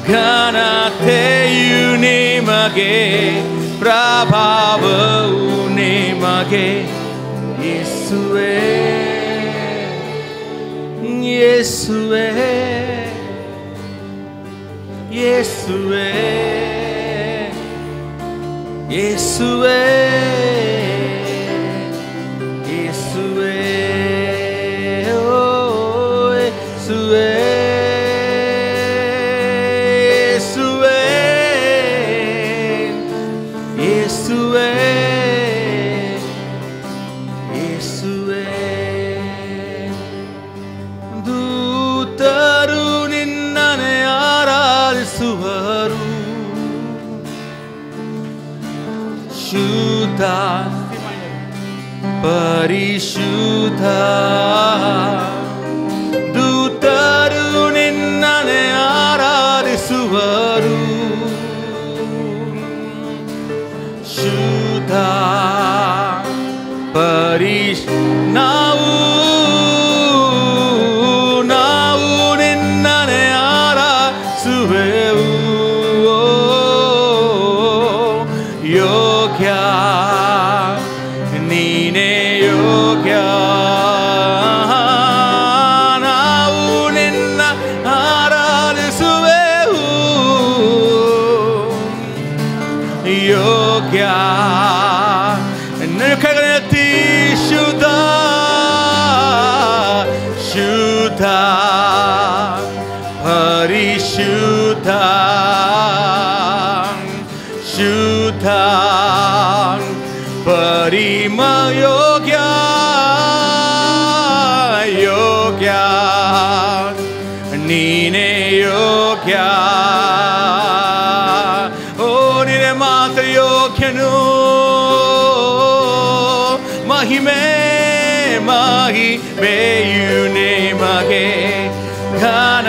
ಘನತೆಯು ನಿಮಗೆ, ಪ್ರಭಾವವು ನಿಮಗೆ. ಯೇಸುವೇ ಯೇಸುವೇ ಯೇಸುವೇ ಯೇಸುವೇ ಯೇಸುವೇ ಓ ಯೇಸುವೇ ಯೇಸುವೇ ಯೇಸುವೇ ಯೇಸುವೇ. ದೂತರು ನಿನ್ನನೆ ಆರಾಧಿಸುವರು, ಶುದ್ಧ ಪರಿಶುದ್ಧ. ದೂತರು ನಿನ್ನನೆ ಆರಾಧಿಸುವರು, ಶುದ್ಧ ನಾವು ನಿನ್ನನೆ ಆರಾಧಿಸುವೆವು, ಯೋಗ್ಯ ನೀನೇ ಯೋಗ್ಯ. ನಾವು ನಿನ್ನ ಆರಾಧಿಸುವೆವು, ಯೋಗ್ಯ. ಕಗನತಿ ಶುದ್ಧ ಶುದ್ಧ ಪರಿಶುದ್ಧ ಶುದ್ಧ ಪರಿಮ ಯೋಗ್ಯ ಯೋಗ್ಯ ನೀನೇ ಯೋಗ್ಯ. ಓ ನೀನೇ ಮಾತ್ರ ಯೋಗ್ಯನು. ಮಹಿಮೆ ಮಹಿಮೆಯು ನಿಮಗೆ, ಘನ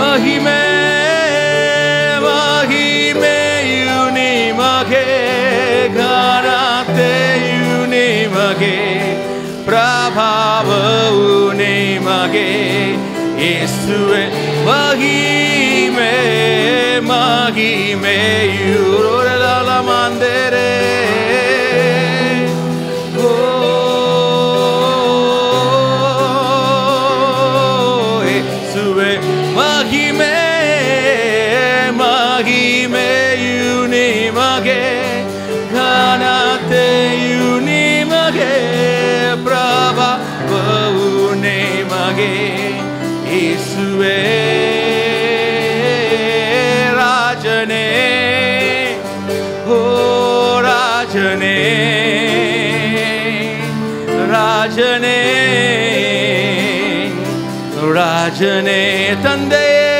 ಮಹಿಮೆ ಮಹಿಮೆಯು ನಿಮಗೆ, ಘನತೆಯು ನಿಮಗೆ, ಪ್ರಭಾವವು ನಿಮಗೆ. ಯೇಸುವೇ ಮಹಿಮೆ ಮಹಿಮೆಯು ರೋರಲ ಮಂದಿರೆ. ಯೇಸುವೇ ಮಹಿಮೆ ಮಹಿಮೆಯು ನಿಮಗೆ, ಘನತೆಯು ಯೇಸುವೇ ರಾಜನೇ, ಓ ರಾಜನೇ, ರಾಜನೇ, ರಾಜನೇ, ತಂದೆಯೇ,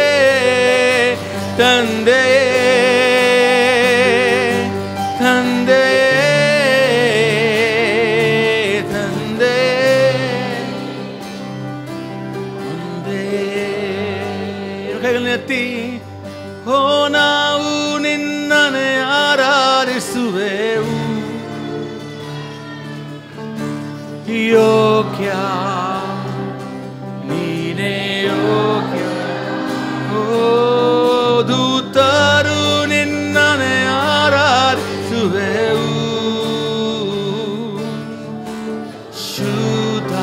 ತಂದೆಯೇ, ಓ ನಾವು ನಿನ್ನನೆ ಆರಾಧಿಸುವೆವು, ಯೋಗ್ಯ ನೀನೇ ಯೋಗ್ಯ. ಓ ದೂತರು ನಿನ್ನನೆ ಆರಾಧಿಸುವೆವು, ಶುದ್ಧ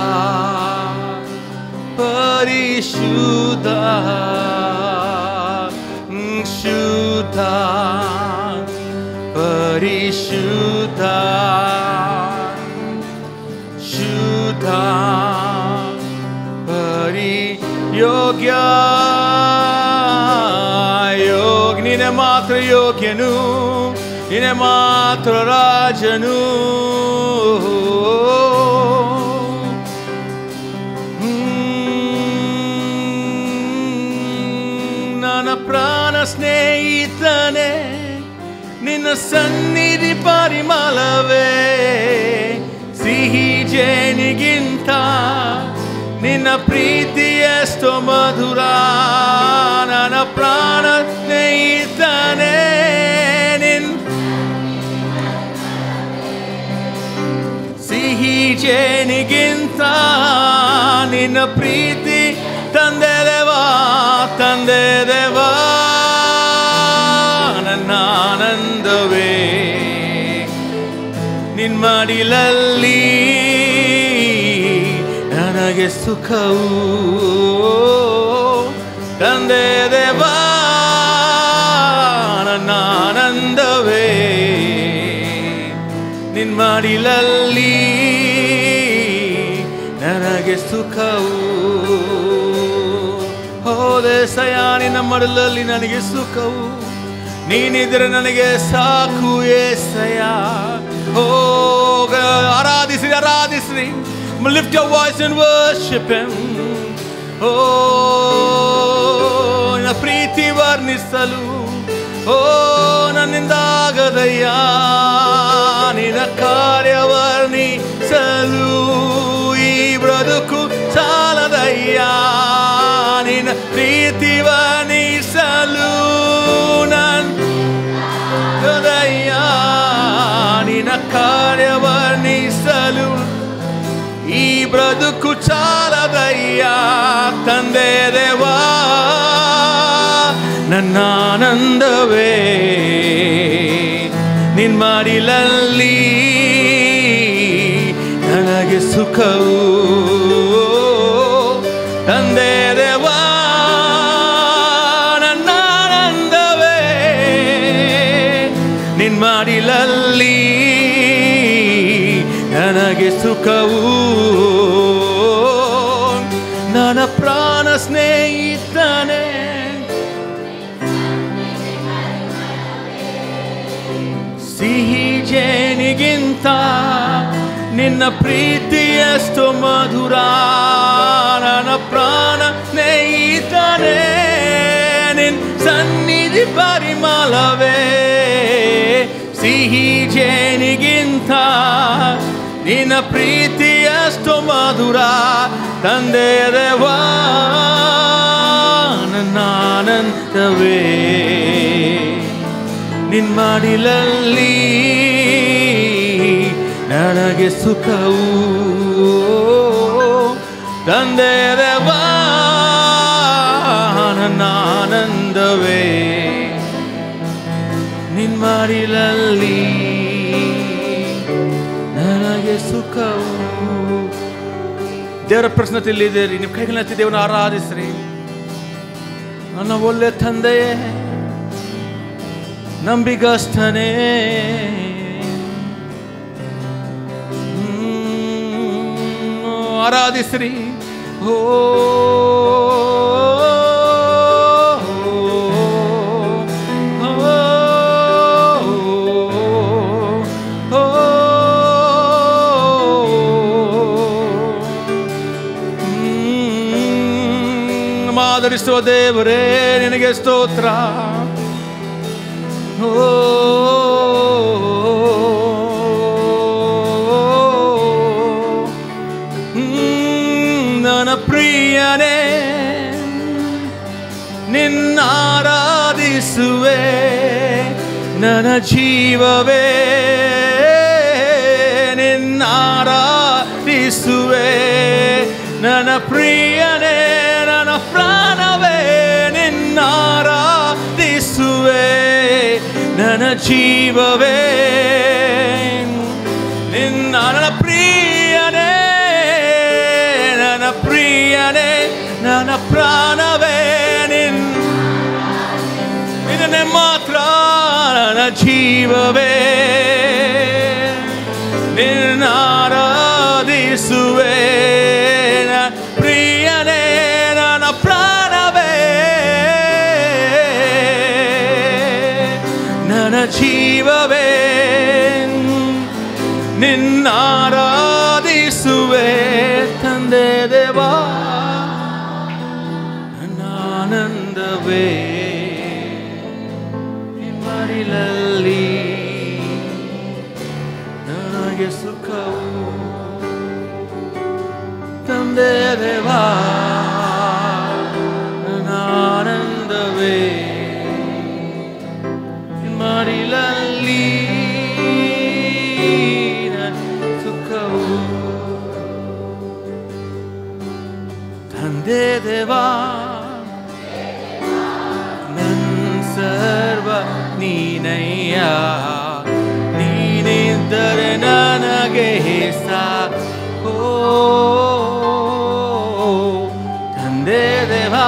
ಪರಿಶುದ್ಧ ಶುದ್ಧ ಪರಿಶುದ್ಧ ಶುದ್ಧ ಯೋಗ್ಯ ಯೋಗ್ಯ. ನೀನೆ ಮಾತ್ರ ಯೋಗ್ಯನು, ನೀನೆ ಮಾತ್ರ ರಾಜನು. ನನ್ನ ಪ್ರಾಣ ಸ್ನೇಹಿತನೇ, ನಿನ್ನ ಸನ್ನಿಧಿ ಪರಿಮಳವೇ ಸಿಹಿ ಜೇನಿಗಿಂತ ನಿನ್ನ ಪ್ರೀತಿ ಎಷ್ಟೋ ಮಧುರ. ನನ್ನ ಪ್ರಾಣ ಸ್ನೇಹಿತನೇ, ಸಿಹಿ ಜೇನಿಗಿಂತ ನಿನ್ನ ಪ್ರೀತಿ ತಂದೆ ದೇವಾ, ತಂದೆ ದೇವಾ. ನನ್ನ ಆನಂದವೇ ನಿನ್ ಮಡಿಲಲ್ಲಿ, ನನಗೆ ಸುಖವು ತಂದೆ ದೇವಾ. ನನ್ನ ಆನಂದವೇ ನಿನ್ ಮಡಿಲಲ್ಲಿ, ನನಗೆ ಸುಖವು. ಹೋದೆಸಯ ನಿನ್ನ ಮಡಿಲಲ್ಲಿ ನನಗೆ ಸುಖವು, ನೀನಿದ್ರೆ ನನಗೆ ಸಾಕು ಏಸಯ. ಆರಾಧಿಸ್ರಿ, ಆರಾಧಿಸ್ರಿ. Lift your voice and worship him. ನಿನ್ನ ಪ್ರೀತಿ ವರ್ಣಿಸಲು ನನ್ನಿಂದಾಗದಯ್ಯ, ನಿನ್ನ ಕಾರ್ಯ ವರ್ಣಿಸಲು ಈ ಬದುಕು ಸಾಲದಯ್ಯ. ನಿನ್ನ ಪ್ರೀತಿ ವರ್ಣಿಸಲು ನನ್ನದಯ್ಯ, ನಿನ್ನ ಕಾರ್ಯ ವರ್ಣಿಸಲು ಈ ಬದುಕು ಚಾಲದಯ್ಯ. ತಂದೆ ದೇವಾ, ನನ್ನ ಆನಂದವೇ ನಿನ್ ಮಡಿಲಲ್ಲಿ, ನನಗೆ ಸುಖವು ತಂದೆ ದೇವಾ. ನನ್ನ ಆನಂದವೇ ನಿನ್ ಮಡಿಲಲ್ಲಿ, ನನಗೆ ಸುಖವು. ನನ್ನ ಪ್ರಾಣ ಸ್ನೇಹಿತನೇ, ಸಿಹಿ ಜೇನಿಗಿಂತ ನಿನ್ನ ಪ್ರೀತಿ ಎಷ್ಟು ಮಧುರ. ನನ್ನ ಪ್ರಾಣ ಸ್ನೇಹಿತನೇ, ನಿನ್ ಸನ್ನಿಧಿ ಪರಿಮಳವೇ ಸಿಹಿ ಜೇನಿಗಿಂತ ನಿನ್ನ ಪ್ರೀತಿ ಎಷ್ಟು ಮಧುರ. ತಂದೆ ದೇವಾ, ನನ್ನ ಆನಂದವೇ ನಿನ್ ಮಡಿಲಲ್ಲಿ, ನನಗೆ ಸುಖವು ತಂದೆ ದೇವಾ. ನನ್ನ ಆನಂದವೇ ನಿನ್ ಮಡಿಲಲ್ಲಿ, ನನಗೆ ಸುಖವು. ದೇವರ ಪ್ರಸನ್ನತೆಯಲ್ಲಿದ್ದೀರಿ, ನಿಮ್ಮ ಕೈಗಳನ್ನ ದೇವರನ್ನ ಆರಾಧಿಸ್ರಿ. ನನ್ನ ಒಳ್ಳೆ ತಂದೆಯೇ, ನಂಬಿಗಸ್ತನೇ, ಆರಾಧಿಸ್ರಿ. ಓ ನನ್ನನ್ನು ಆಧರಿಸುವ ದೇವರೇ ನಿನಗೆ ಸ್ತೋತ್ರ. ನನ್ನ ಪ್ರಿಯನೇ ನಿನ್ನಾರಾಧಿಸುವೆ, ನನ್ನ ಜೀವವೇ ನಿನ್ನಾರಾಧಿಸುವೆ, ನನ್ನ ಪ್ರಿಯನೇ ನನ್ನ ಪ್ರಾಣವೇ ನಿನ್ನಾರಾಧಿಸುವೆ, ನನ್ನ ಜೀವವೇ ನನ್ನ ಪ್ರಿಯನೇ ನನ್ನ ಪ್ರಿಯನೇ ನನ್ನ ಪ್ರಾಣವೇ ನಿನ್ನೆ ಮಾತ್ರ, ನನ್ನ ಜೀವವೇ ನಿನ್ನಾರಾಧಿಸುವೆ, ಪ್ರಿಯನೇ ನನ್ನ ಪ್ರಾಣವೇ ನನ್ನ ಜೀವವೇ ನಿನ್ನಾರಾಧಿಸುವೆ. ತಂದೆ ದೇವಾ ನನ್ನ ಆನಂದವೇ ಮಡಿಲಲ್ಲಿ ನನಗೆ ಸುಖವು. ತಂದೆ ದೇವಾ ನನ್ನ ಆನಂದವೇ ಮಡಿಲಲ್ಲಿ ಸುಖವು. ತಂದೆ ದೇವಾ ಸರ್ವ ನೀನಯ್ಯ, ನೀನಿದ್ದರೆ ನನಗೆ ಸಾಕು. ತಂದೆ ದೇವಾ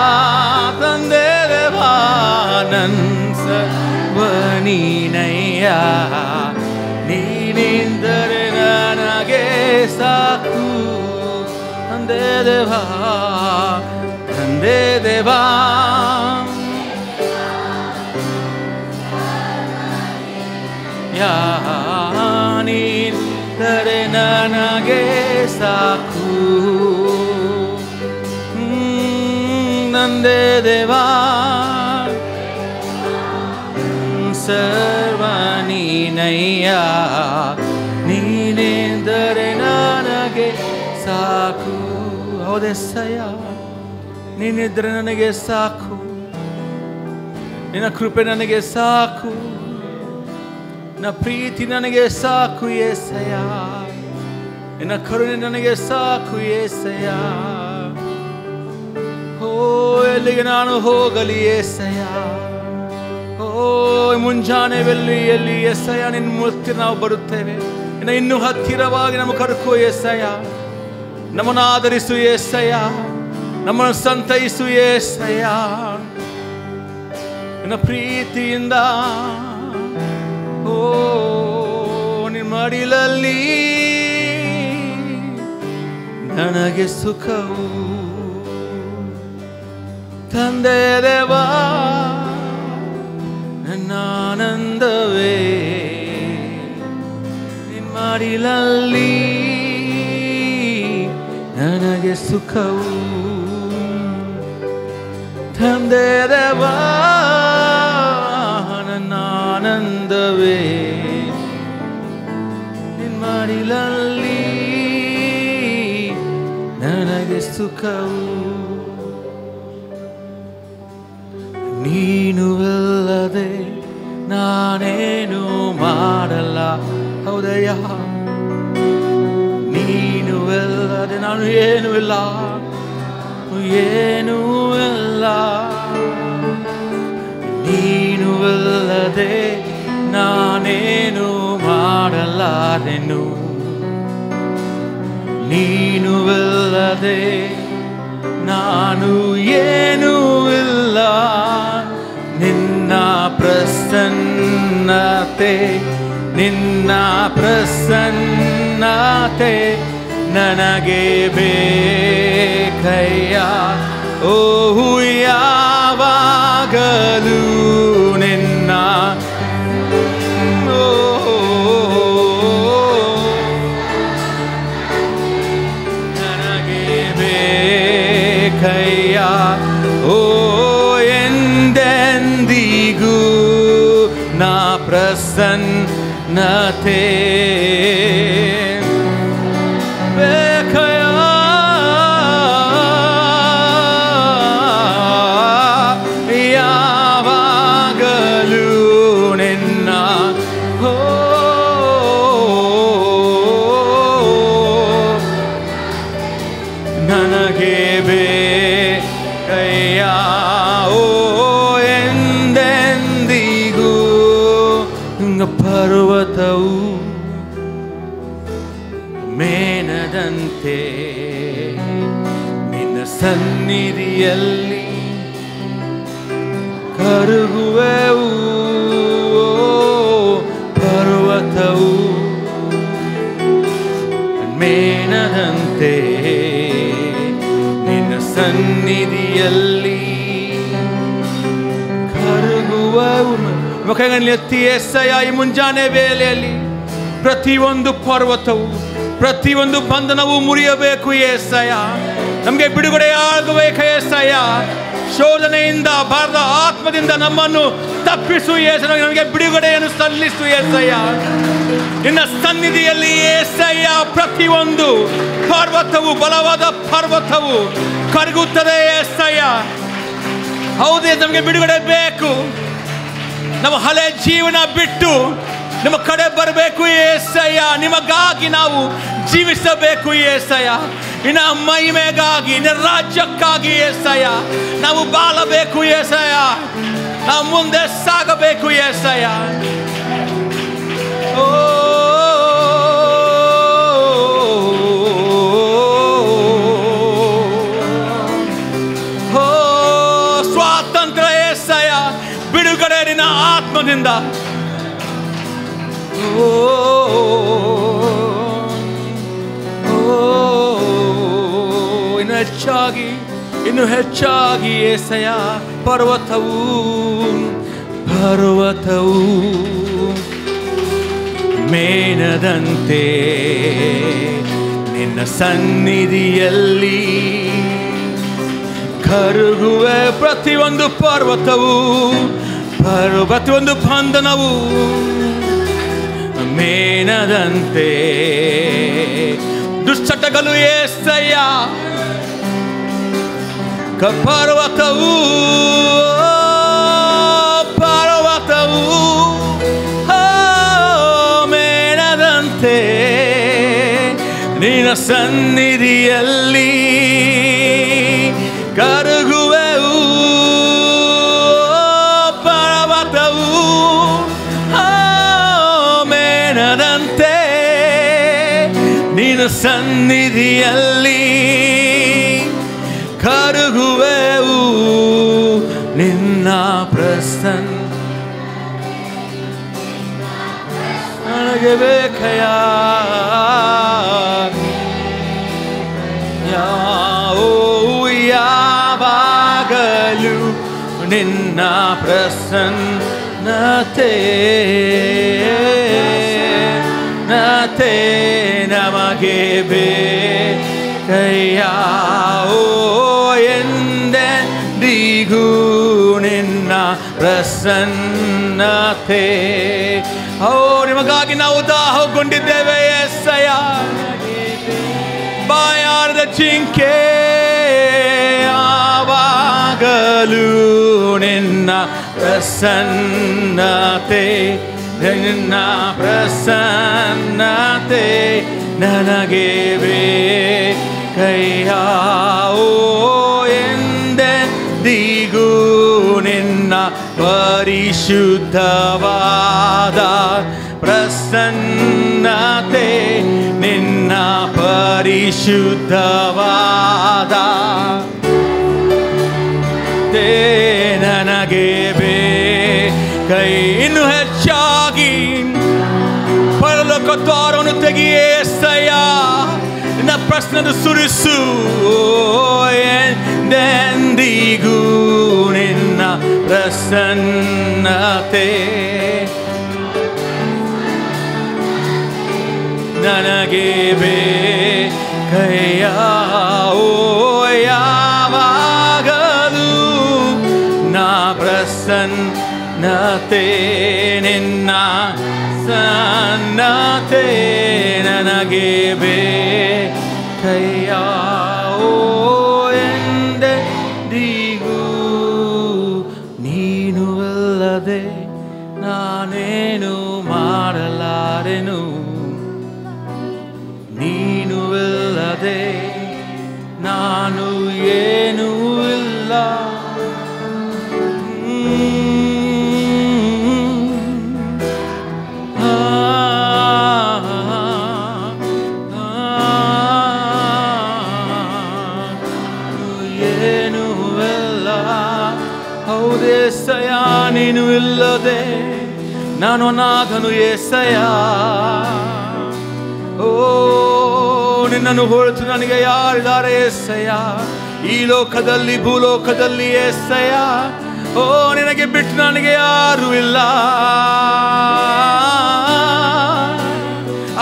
ತಂದೆ ದೇವಾ ನನ್ನ ಸರ್ವ ನೀನಯ್ಯ, ನೀನಿದ್ದರೆ ನನಗೆ ಸಾಕು. ತಂದೆ ದೇವಾ ತಂದೆ ದೇವಾ ನೀನಿದ್ದರೆ ನನಗೆ ಸಾಕು. ನಂದೇ ದೇವಾ ಸರ್ವ ನೀನಯ್ಯ, ನೀನಿದ್ದರೆ ನನಗೆ ಸಾಕು. ಹೌದೆಸಯ್ಯ, ನೀನಿದ್ದರೆ ನನಗೆ ಸಾಕು, ನಿನ್ನ ಕೃಪೆ ನನಗೆ ಸಾಕು, ನಿನ್ನ ಪ್ರೀತಿ ನನಗೆ ಸಾಕು ಯೇಸಯ್ಯ, ನಿನ್ನ ಕರುಣೆ ನನಗೆ ಸಾಕು ಯೇಸಯ್ಯ. ಓ ಎಲ್ಲಿಗೆ ನಾನು ಹೋಗಲಿ ಯೇಸಯ್ಯ, ಓ ಮುಂಜಾನೆ ಎಲ್ಲಿ ಯೇಸಯ್ಯ ನಿನ್ನ ಮೂರ್ತಿ ನಾವು ಬರುತ್ತೇವೆ. ಇನ್ನೂ ಹತ್ತಿರವಾಗಿ ನಮ್ಮ ಕರ್ಕೋ ಯೇಸಯ್ಯ, ನಮ್ಮನ್ನು ಆಧರಿಸು ಯೇಸಯ್ಯ, ನಮ್ಮನ್ನು ಸಂತೈಸು ಯೇಸಯ್ಯ. ನಿನ್ನ ಪ್ರೀತಿಯಿಂದ ಓ ನಿನ್ನ ಮಡಿಲಲ್ಲಿ ನನಗೆ ಸುಖವು. ತಂದೆ ದೇವಾ ನನ್ನ ಆನಂದವೇ ನಿನ್ನ ಮಡಿಲಲ್ಲಿ ನನಗೆ ಸುಖವು. ತಂದೆ ದೇವಾ ನನ್ನ ಆನಂದವೇ ನಿನ್ನ ಮಡಿಲಲ್ಲಿ ನನಗೆ ಸುಖವು. ನೀನು ಇಲ್ಲದೆ ನಾನೇನು ಮಾಡಲ್ಲ. ಹೌದಯ್ಯ, ನೀನು ಇಲ್ಲದೆ ನಾನು ಏನೂ ಇಲ್ಲ, ಏನೂ ಇಲ್ಲ. ನೀನು ಇಲ್ಲದೆ ನಾನೇನು ಮಾಡಲಾರೆನು, ನೀನು ಇಲ್ಲದೆ ನಾನು ಏನೂ ಇಲ್ಲ. ನಿನ್ನ ಪ್ರಸನ್ನತೆ ನಿನ್ನ ಪ್ರಸನ್ನತೆ ನನಗೆ ಬೇಕಯ್ಯ. ಓಹು ಯಾವಾಗಲೂ ನಿನ್ನ ನನಗೆ ಬೇಕಯ್ಯ. ಓ ಎಂದೆಂದಿಗೂ ನಾ ಪ್ರಸನ್ನತೆ ಬೇಕಯ ಯಾವಾಗಲೂ ನಿನ್ನ ನನಗೆ ಬೇಕಯ್ಯ ಓ ಎಂದೆಂದಿಗೂ ಪರ್ವತವು ಮೇನದಂತೆ ನಿನ್ನ ಸನ್ನಿಧಿಯಲ್ಲಿ ಕರಗುವೆವು ಪರ್ವತವು ಮೇನದಂತೆ ನಿನ್ನ ಸನ್ನಿಧಿಯಲ್ಲಿ ಕರಗುವೆವು. ಮುಖಗಳಲ್ಲಿ ಎತ್ತಿ యేసయ్య ಈ ಮುಂಜಾನೆ ವೇಳೆಯಲ್ಲಿ ಪ್ರತಿಯೊಂದು ಪರ್ವತವು ಪ್ರತಿಯೊಂದು ಬಂಧನವು ಮುರಿಯಬೇಕು యేసయ్య. ನಮಗೆ ಬಿಡುಗಡೆ ಆಗಬೇಕು యేసయ్య. ಶೋಧನೆಯಿಂದ ಬಾರದ ಆತ್ಮದಿಂದ ನಮ್ಮನ್ನು ತಪ್ಪಿಸು యేసయ్య. ನಮಗೆ ಬಿಡುಗಡೆಯನ್ನು ಸಲ್ಲಿಸು యేసయ్య. ನಿನ್ನ ಸನ್ನಿಧಿಯಲ್ಲಿ యేసయ్య ಪ್ರತಿಯೊಂದು ಪರ್ವತವು ಬಲವಾದ ಪರ್ವತವು ಕರಗುತ್ತದೆ యేసయ్ಯ. ಹೌದೇ ನಮಗೆ ಬಿಡುಗಡೆ ಬೇಕು. ನಮ್ಮ ಹಳೆ ಜೀವನ ಬಿಟ್ಟು ನಿಮ್ಮ ಕಡೆ ಬರಬೇಕು యేసయ్ಯ. ನಿಮಗಾಗಿ ನಾವು ಜೀವಿಸಬೇಕು యేసయ్ಯ. ನಿನ್ನ ಮಹಿಮೆಗಾಗಿ ನಿನ್ನ ರಾಜ್ಯಕ್ಕಾಗಿ యేసయ్ಯ ನಾವು ಬಾಳಬೇಕು యేసయ్య. ನಾವು ಮುಂದೆ ಸಾಗಬೇಕು యేసయ్య. ಓ ಸ್ವಾತಂತ್ರ್ಯ యేసయ్య. ಬಿಡುಗಡೆ ನಿನ್ನ ಆತ್ಮದಿಂದ. ಇನ್ನು ಹೆಚ್ಚಾಗಿ యేసయ్య ಪರ್ವತವು ಮೇನದಂತೆ ನಿನ್ನ ಸನ್ನಿಧಿಯಲ್ಲಿ ಕರಗುವೆ ಪ್ರತಿಯೊಂದು ಪರ್ವತವು ಪ್ರತಿಯೊಂದು ಬಂಧನವು ಮೇನದಂತೆ ದುಶ್ಚಟಗಳು యేసయ్య ಪರ್ವತವು ಮೇನದಂತೆ ನಿನ್ನ ಸನ್ನಿಧಿಯಲ್ಲಿ ಕರಗುವೆವು ಪರ್ವತವು ಮೇನದಂತೆ ನಿನ್ನ ಸನ್ನಿಧಿಯಲ್ಲಿ ಕರಗುವೆವು ನಿನ್ನ ಪ್ರಸನ್ನ ನನಗೆ ಬೇಕಯ್ಯ ಯಾವಾಗಲೂ ನಿನ್ನ ಪ್ರಸನ್ನತೆ ನಮಗೆ ಬೇಕಯ್ಯ ಎಂದೆಂದಿಗೂ ನಿನ್ನ ಪ್ರಸನ್ನತೆ. ಓ ನಿಮಗಾಗಿ ನಾವು ದಾಹಗೊಂಡಿದ್ದೇವೆ యేసయ్య. ಬಾಯಾರದ ಜಿಂಕೆ ಯಾವಾಗಲೂ ನಿನ್ನ ಪ್ರಸನ್ನತೆ ನಿನ್ನ ಪ್ರಸನ್ನತೆ ನನಗೆ ಬೇಕಯ್ಯ ಎಂದೆಂದಿಗೂ ನಿನ್ನ ಪರಿಶುದ್ಧವಾದ ಪ್ರಸನ್ನತೆ ನಿನ್ನ ಪರಿಶುದ್ಧವಾದ ನನಗೆ ಬೇಕೈ. ಇನ್ನು ಹೆಚ್ಚಾಗಿ ಪರಲೋಕ ದ್ವಾರವನ್ನು ತೆಗೆಯೇ యేసయ్య. ನಿನ್ನ ಪ್ರಶ್ನೆಯನ್ನು ಸುರಿಸು ಎಂದೆಂದಿಗೂ ನಿನ್ನ ಪ್ರಸನ್ನತೆ ನನಗೆ ಬೇಕಯ್ಯ ಯಾವಾಗಲೂ ಸನ್ನತೆ ನಿನ್ನ ಸನ್ನತೆ ನನಗೆ ಬೇಕಯ್ಯ ಓ ಎಂದೆಂದಿಗೂ ನೀನು ಅಲ್ಲದೆ ನಾನೇನು ಮಾಡಲಾರೆನು ನೀನು ಇಲ್ಲದೆ ನಾನು ಏನೂ ಇಲ್ಲ ಏನೂ ಇಲ್ಲ ಹೌದೇಸಯ್ಯ ನೀನು ಇಲ್ಲದೆ ನಾನು ಅನಾಥನು ಏಸಯ್ಯ ಓ ನಿನ್ನನ್ನು ಹೊರತು ನನಗೆ ಯಾರಿದ್ದಾರೆ ಏಸಯ್ಯ ಈ ಲೋಕದಲ್ಲಿ ಭೂಲೋಕದಲ್ಲಿ ಏಸಯ್ಯ ಓ ನಿನಗೆ ಬಿಟ್ಟು ನನಗೆ ಯಾರು ಇಲ್ಲ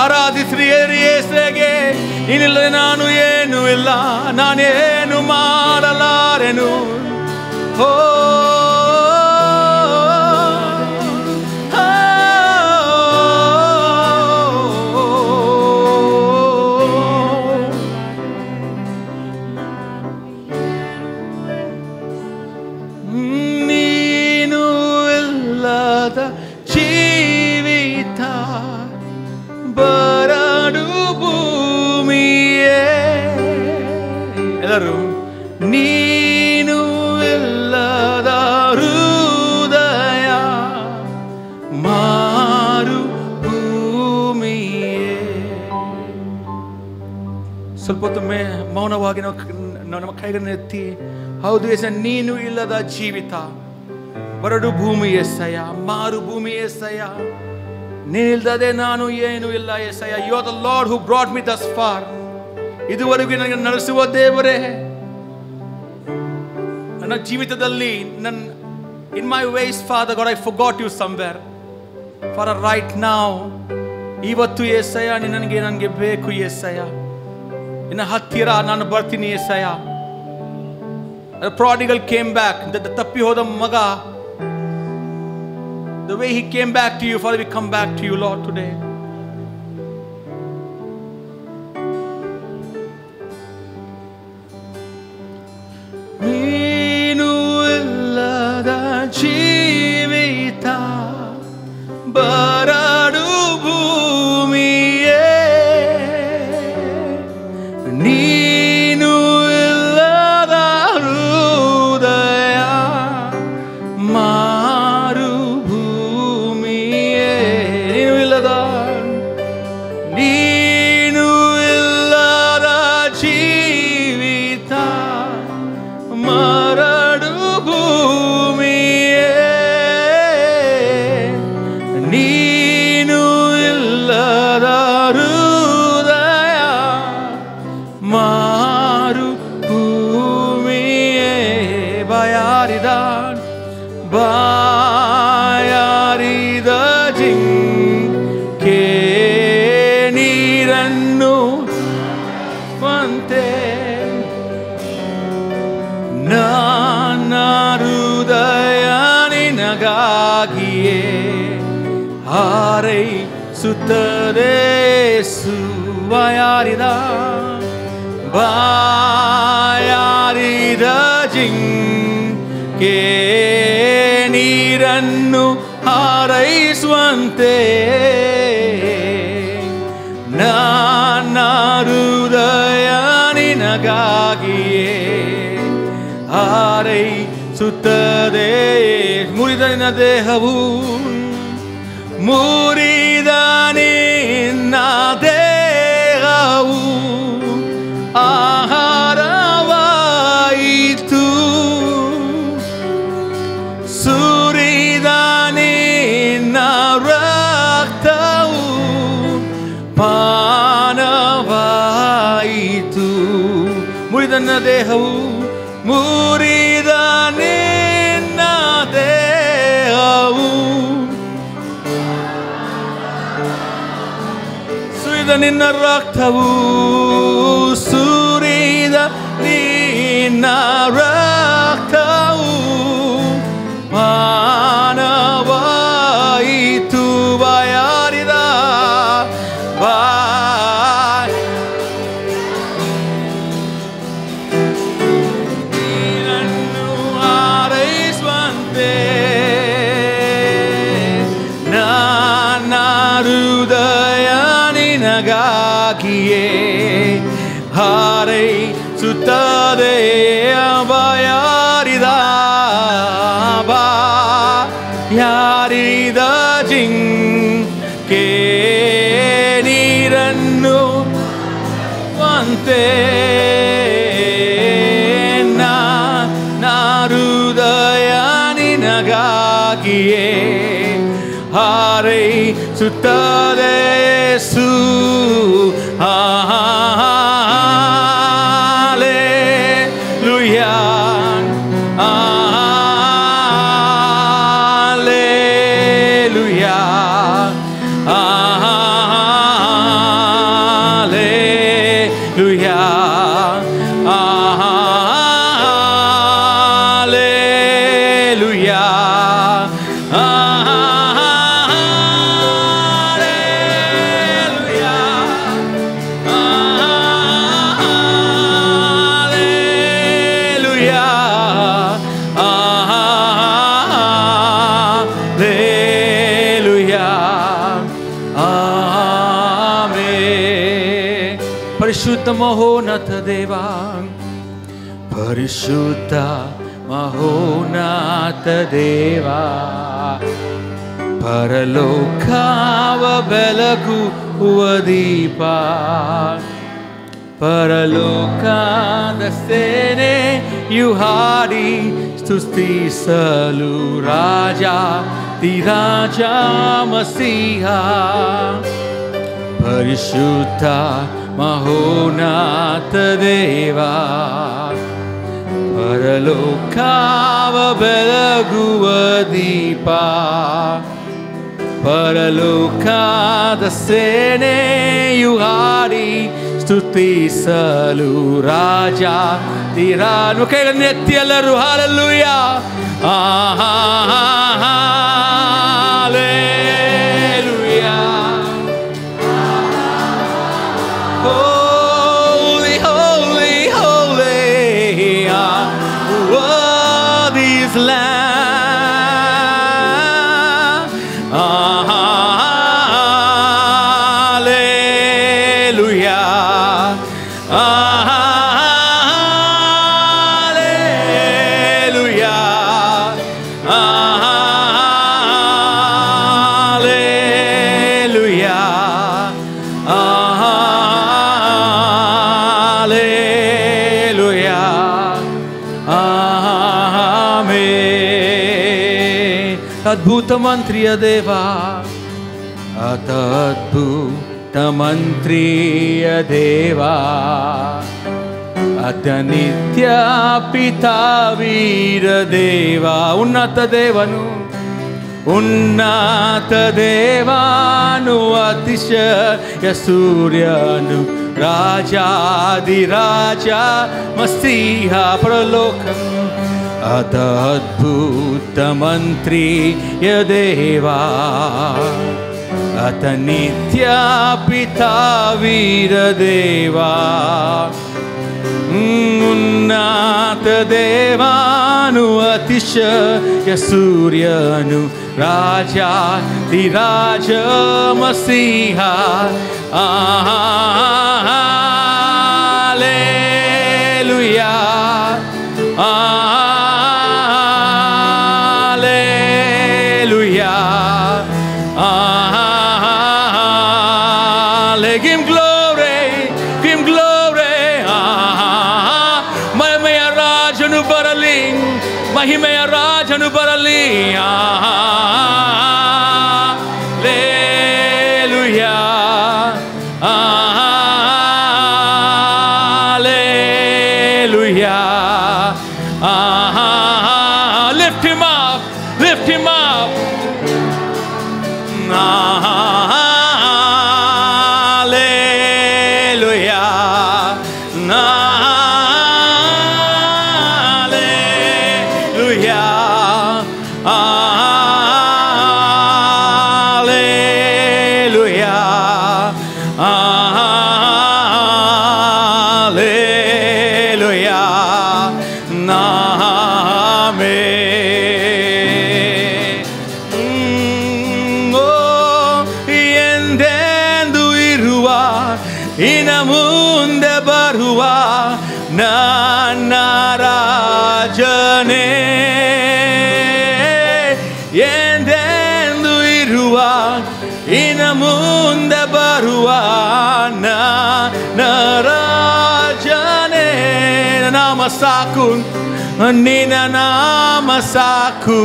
ಆರಾಧಿಸ್ರಿ ಏಸೆಗೆ ಇನ್ನಿಲ್ಲದೆ ನಾನು ಏನು ಇಲ್ಲ ನಾನೇನು ಮಾಡಲಾರೆನು ಓ ಜೀವಿತ ಬರಡು ಭೂಮಿಯೇ ಎಲ್ಲರೂ ನೀನು ಇಲ್ಲದ ಹೃದಯ ಮಾರು ಭೂಮಿಯೇ ಸ್ವಲ್ಪ ಹೊತ್ತು ಮೌನವಾಗಿ ನಮ್ಮ ಕೈಗಳನ್ನು ಎತ್ತಿ ಹೌದು ಎಸ ನೀನು ಇಲ್ಲದ ಜೀವಿತ ಬರಡು ಭೂಮಿ ಎಸ್ಸಯ್ಯ ಮಾರು ಭೂಮಿ ಎಸ್ಸಯ್ಯ ನೀನಿಲ್ಲದೆ ನಾನು ಏನು ಇಲ್ಲ Yesayya you are the Lord who brought me thus far ಇದುವರೆಗೂ ನನಗೆ ನಡೆಸುವ ದೇವರೇ ನನ್ನ ಜೀವಿತದಲ್ಲಿ in my ways father God I forgot you somewhere for right now ಇವತ್ತು ಎಸ್ಸಯ್ಯ ನನಗೆ ಬೇಕು ಎಸ್ಸಯ್ಯ ನಿನ್ನ ಹತ್ತಿರ ನಾನು ಬರ್ತೀನಿ ಎಸ್ಸಯ್ಯ ಪ್ರಾಡಿಗಲ್ ಕೇಮ್ ಬ್ಯಾಕ್ ತಪ್ಪಿ ಹೋದ ಮಗ the way he came back to you, Father, we come back to you, Lord, today. ನೀನು ಇಲ್ಲದ ಜೀವಿತ ಬರಡು ಭೂಮಿಯೇ ನೀನು ಇಲ್ಲದ ಹೃದಯ ನೀನು ಇಲ್ಲದ ಜೀವಿತ ಮರಡು ಭೂಮಿಯೇ ನೀನು ಇಲ್ಲದ ಹೃದಯ ಮಾರು ಭೂಮಿಯೇ ಬಾಯಾರಿದ ಜಿಂಕೆ ನೀರನ್ನು ಸ್ವಂತೆ ನನ್ನ ಹೃದಯ ನಿನಗಾಗಿಯೇ ಹಾರೈಸುತ್ತದೆ ಬಾಯಾರಿದ ಜಿಂಕೆ ನೀರನ್ನು ಹಾರೈಸುವಂತೆ ನನ್ನ ಹೃದಯ ನಿನಗಾಗಿಯೇ ಹಾರೈಸುತ್ತದೆ ಮುರಿದ ನಿನ್ನ ದೇಹವು ಮುರಿದ ನಿನ್ನ ದೇಹವು ಆಹಾರವಾಯಿತು ಸುರಿದ ನಿನ್ನ ರಕ್ತವು ಪಾನವಾಯಿತು ಮುರಿದ ನನ್ನ ದೇಹವು ಮುರಿದ ನಿನ್ನ ದೇಹವು ಸುರಿದ ನಿನ್ನ ರಕ್ತವು ಸುರಿದ ನಿನ್ನ ರಕ್ತವು ಹಾರೈಸುತ್ತದೆ ಅಭಯಾರಿದ ಬಾ ಯಾರಿದ ಜಿಂಕೆ ನೀರನ್ನು ಅಂತೆ ಹೃದಯ ನಿನಗಾಗಿಯೇ ಹಾರೈಸುತ್ತದೆ ಯೇಸು ಹಲ್ಲೆಲೂಯಾ ಹಲ್ಲೆಲೂಯಾ ಹಲ್ಲೆಲೂಯಾ ಪರಿಶುದ್ಧ ಮಹೋನ್ನತ ದೇವ ಪರಿಶುದ್ಧ ಮಹೋನ್ನತ ದೇವ ಪರಲೋಕವ ಬೆಳಗುವ ದೀಪ ಪರಲೋಕದ ಸೇನೆಯು ಹಾಡಿ ಸ್ತುತಿಸಲು ರಾಜ ತಿರಾಜ ಮಸೀಹ ಪರಿಶುದ್ಧ ಮಹೋನ್ನತ ದೇವ ಪರಲೋಕವ ಬೆಳಗುವ ದೀಪ ಪರಲೋಕದ ಸೇನೆಯು ಹಾಡಿ ಸ್ತುತಿಸಲು ರಾಜ ತಿರಾನು ಕೈಗಳನ್ನು ಎತ್ತಿ ಎಲ್ಲರೂ hallelujah hallelujah holy holy holy worthy is Lamb hallelujah hallelujah ಅದ್ಭುತ ಮಂತ್ರಿಯ ದೇವ ಅದ್ಭುತ ಮಂತ್ರಿಯ ದೇವ ಅತ್ಯನಿತ್ಯ ಪಿತಾವೀರ ದೇವ ಉನ್ನತ ದೇವನು ಉನ್ನತ ದೇವಾನು ಅತಿಶಯ ಸೂರ್ಯನು ರಾಜಾದಿರಾಜ ಮಸೀಹ ಪರಲೋಕಂ ಅದ್ಭುತ ಮಂತ್ರಿಯ ದೇವ ಅತ ನಿತ್ಯ ಪಿತಾವೀರ ದೇವ ಉನ್ನತ ದೇವಾನು ಅತಿಶಯ ಸೂರ್ಯನು ರಾಜಾದಿರಾಜ ಮಸೀಹ hallelujah give him glory, give him glory. ಮಹಿಮೆಯ ರಾಜನು ಬರಲಿ, ಮಹಿಮೆಯ ರಾಜನು ಬರಲಿ. Hallelujah hallelujah. Lift him up, lift him up. ಇನ ಮುಂದೆ ಬರುವ ಮಾರುವ ರಾಜನೇ ನಾಮ ಸಾಕು, ನಿನ್ನ ನಾಮ ಸಾಕು,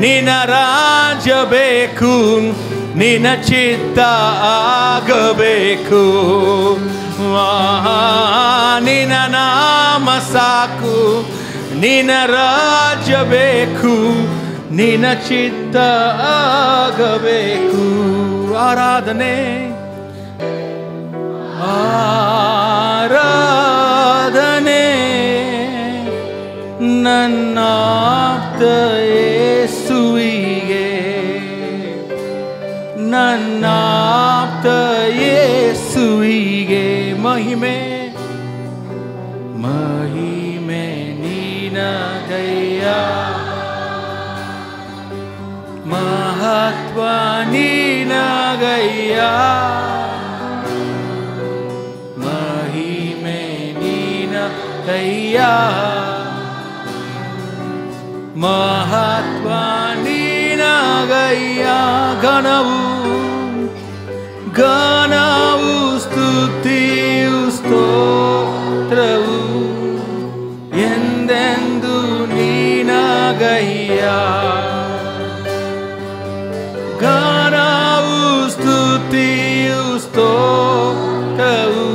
ನಿನ್ನ ರಾಜ್ಯ ಬೇಕು, ನಿನ್ನ ಚಿತ್ತ ಆಗಬೇಕು. ನಿನ್ನ ನಾಮ ಸಾಕು, ನಿನ್ನ ರಾಜ್ಯ ಬೇಕು, ನಿನ್ನ ಚಿತ್ತ ಆಗಬೇಕು. ಆರಾಧನೆ ಆರಾಧನೆ ನನ್ನಾಪ್ತ ಯೇಸುವಿಗೆ, ನನ್ನಾಪ್ತ ಯೇಸುವಿಗೆ ಮಹಿಮೆ ಮಹಿಮೆ ನೀನಗಯ್ಯ, ಮಹತ್ವ ನೀನಗಯ್ಯ, ಮಹಿಮೆ ನೀನಗಯ್ಯ, ಮಹತ್ವ ನೀನಗಯ್ಯ. ಘನವು ಘನವು ಸ್ತುತಿಯು ಸ್ತೋತ್ರವು ಎಂದೆಂದು ನೀನಗಯ್ಯ. ಘನವು ಸ್ತುತಿಯು ಸ್ತೋತ್ರವು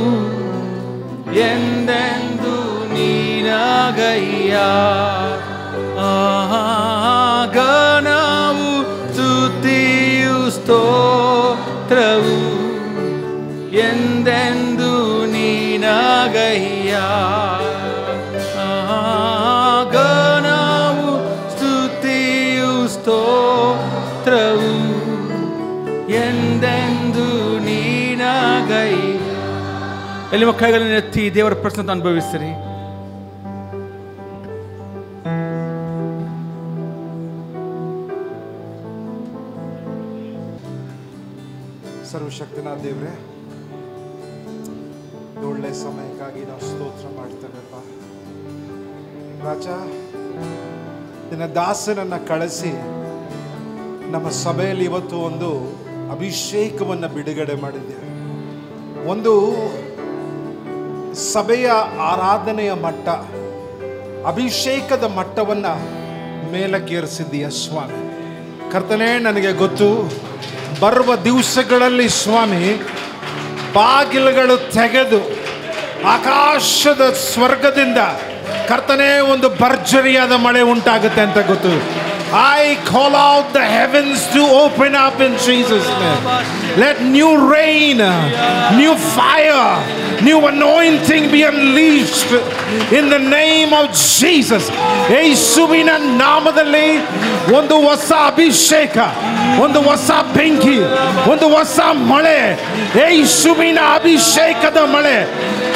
ಎಂದೆಂದು ನೀನಗಯ್ಯ. ಘನವು ಸ್ತುತಿಯು ಸ್ತೋತ್ರವು ಎಂದೆಂದು ನೀನಗಯ್ಯ. ಘನವು ಸ್ತುತಿಯು ಸ್ತೋತ್ರವು ಎಂದೆಂದು ನೀನಗಯ್ಯ. ಎಲ್ಲಿ ಕೈಗಳನ್ನು ಎತ್ತಿ ದೇವರ ಪ್ರಸನ್ನತೆ ಅನುಭವಿಸಿರಿ. ಸರ್ವಶಕ್ತನಾದ ದೇವ್ರೆ, ಒಳ್ಳೆ ಸಮಯಕ್ಕಾಗಿ ನಾವು ಸ್ತೋತ್ರ ಮಾಡ್ತೇವೆಪ್ಪ. ರಾಜ, ನಿನ್ನ ದಾಸನನ್ನ ಕಳಿಸಿ ನಮ್ಮ ಸಭೆಯಲ್ಲಿ ಇವತ್ತು ಒಂದು ಅಭಿಷೇಕವನ್ನು ಬಿಡುಗಡೆ ಮಾಡಿದ್ದೇವೆ. ಒಂದು ಸಭೆಯ ಆರಾಧನೆಯ ಮಟ್ಟ, ಅಭಿಷೇಕದ ಮಟ್ಟವನ್ನು ಮೇಲಕ್ಕೇರಿಸಿದ್ದೀಯ ಸ್ವಾಮಿ. ಕರ್ತನೇ, ನನಗೆ ಗೊತ್ತು, ಬರುವ ದಿವಸಗಳಲ್ಲಿ ಸ್ವಾಮಿ ಬಾಗಿಲುಗಳು ತೆಗೆದು ಆಕಾಶದ ಸ್ವರ್ಗದಿಂದ ಕರ್ತನೇ ಒಂದು ಭರ್ಜರಿಯಾದ ಮಳೆ ಉಂಟಾಗುತ್ತೆ ಅಂತ ಗೊತ್ತು. I call out the heavens to open up in Jesus' name. Let new rain, new fire, new anointing be unleashed in the name of Jesus. ಯೇಸುವಿನ ನಾಮದಲ್ಲಿ ಒಂದು ಹೊಸ ಅಭಿಷೇಕ, ಒಂದು ಹೊಸ ಬೆಂಕಿ, ಒಂದು ಹೊಸ ಮಳೆ, ಯೇಸುವಿನ ಅಭಿಷೇಕದ ಮಳೆ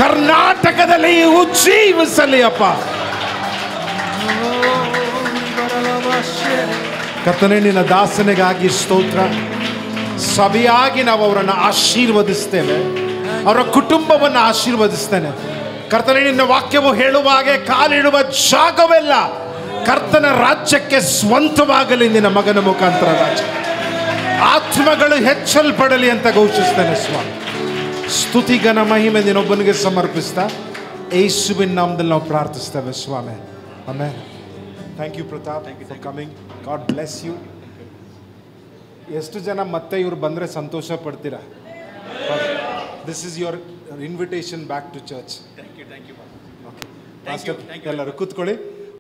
ಕರ್ನಾಟಕದಲ್ಲಿ ಉಜ್ಜೀವಿಸಲಿ ಅಪ್ಪ. ಕರ್ತನೇ, ನಿನ್ನ ದಾಸನಿಗಾಗಿ ಸ್ತೋತ್ರ. ಸಭೆಯಾಗಿ ನಾವು ಅವರನ್ನು ಆಶೀರ್ವದಿಸ್ತೇವೆ, ಅವರ ಕುಟುಂಬವನ್ನು ಆಶೀರ್ವದಿಸ್ತೇನೆ. ಕರ್ತನೇ, ನಿನ್ನ ವಾಕ್ಯವು ಹೇಳುವ ಹಾಗೆ ಕಾಲಿಡುವ ಜಾಗವೆಲ್ಲ ಕರ್ತನ ರಾಜ್ಯಕ್ಕೆ ಸ್ವಂತವಾಗಲಿ. ನಿನ್ನ ಮಗನ ಮುಖಾಂತರ ರಾಜ್ಯ ಆತ್ಮಗಳು ಹೆಚ್ಚಲ್ಪಡಲಿ ಅಂತ ಘೋಷಿಸ್ತೇನೆ ಸ್ವಾಮಿ. ಸ್ತುತಿ ಘನ ಮಹಿಮೆ ನಿನ್ನೊಬ್ಬನಿಗೆ ಸಮರ್ಪಿಸ್ತಾ ಯೇಸುವಿನ ನಾಮದಲ್ಲಿ ನಾವು ಪ್ರಾರ್ಥಿಸ್ತೇವೆ ಸ್ವಾಮಿ. Amen. Thank you Pratap for coming. God bless you. ಎಷ್ಟು ಜನ ಮತ್ತೆ ಇವ್ರು ಬಂದರೆ ಸಂತೋಷ ಪಡ್ತೀರಾ? This is your invitation back to church. Thank you. Okay, ಎಲ್ಲರೂ ಕೂತ್ಕೊಳ್ಳಿ.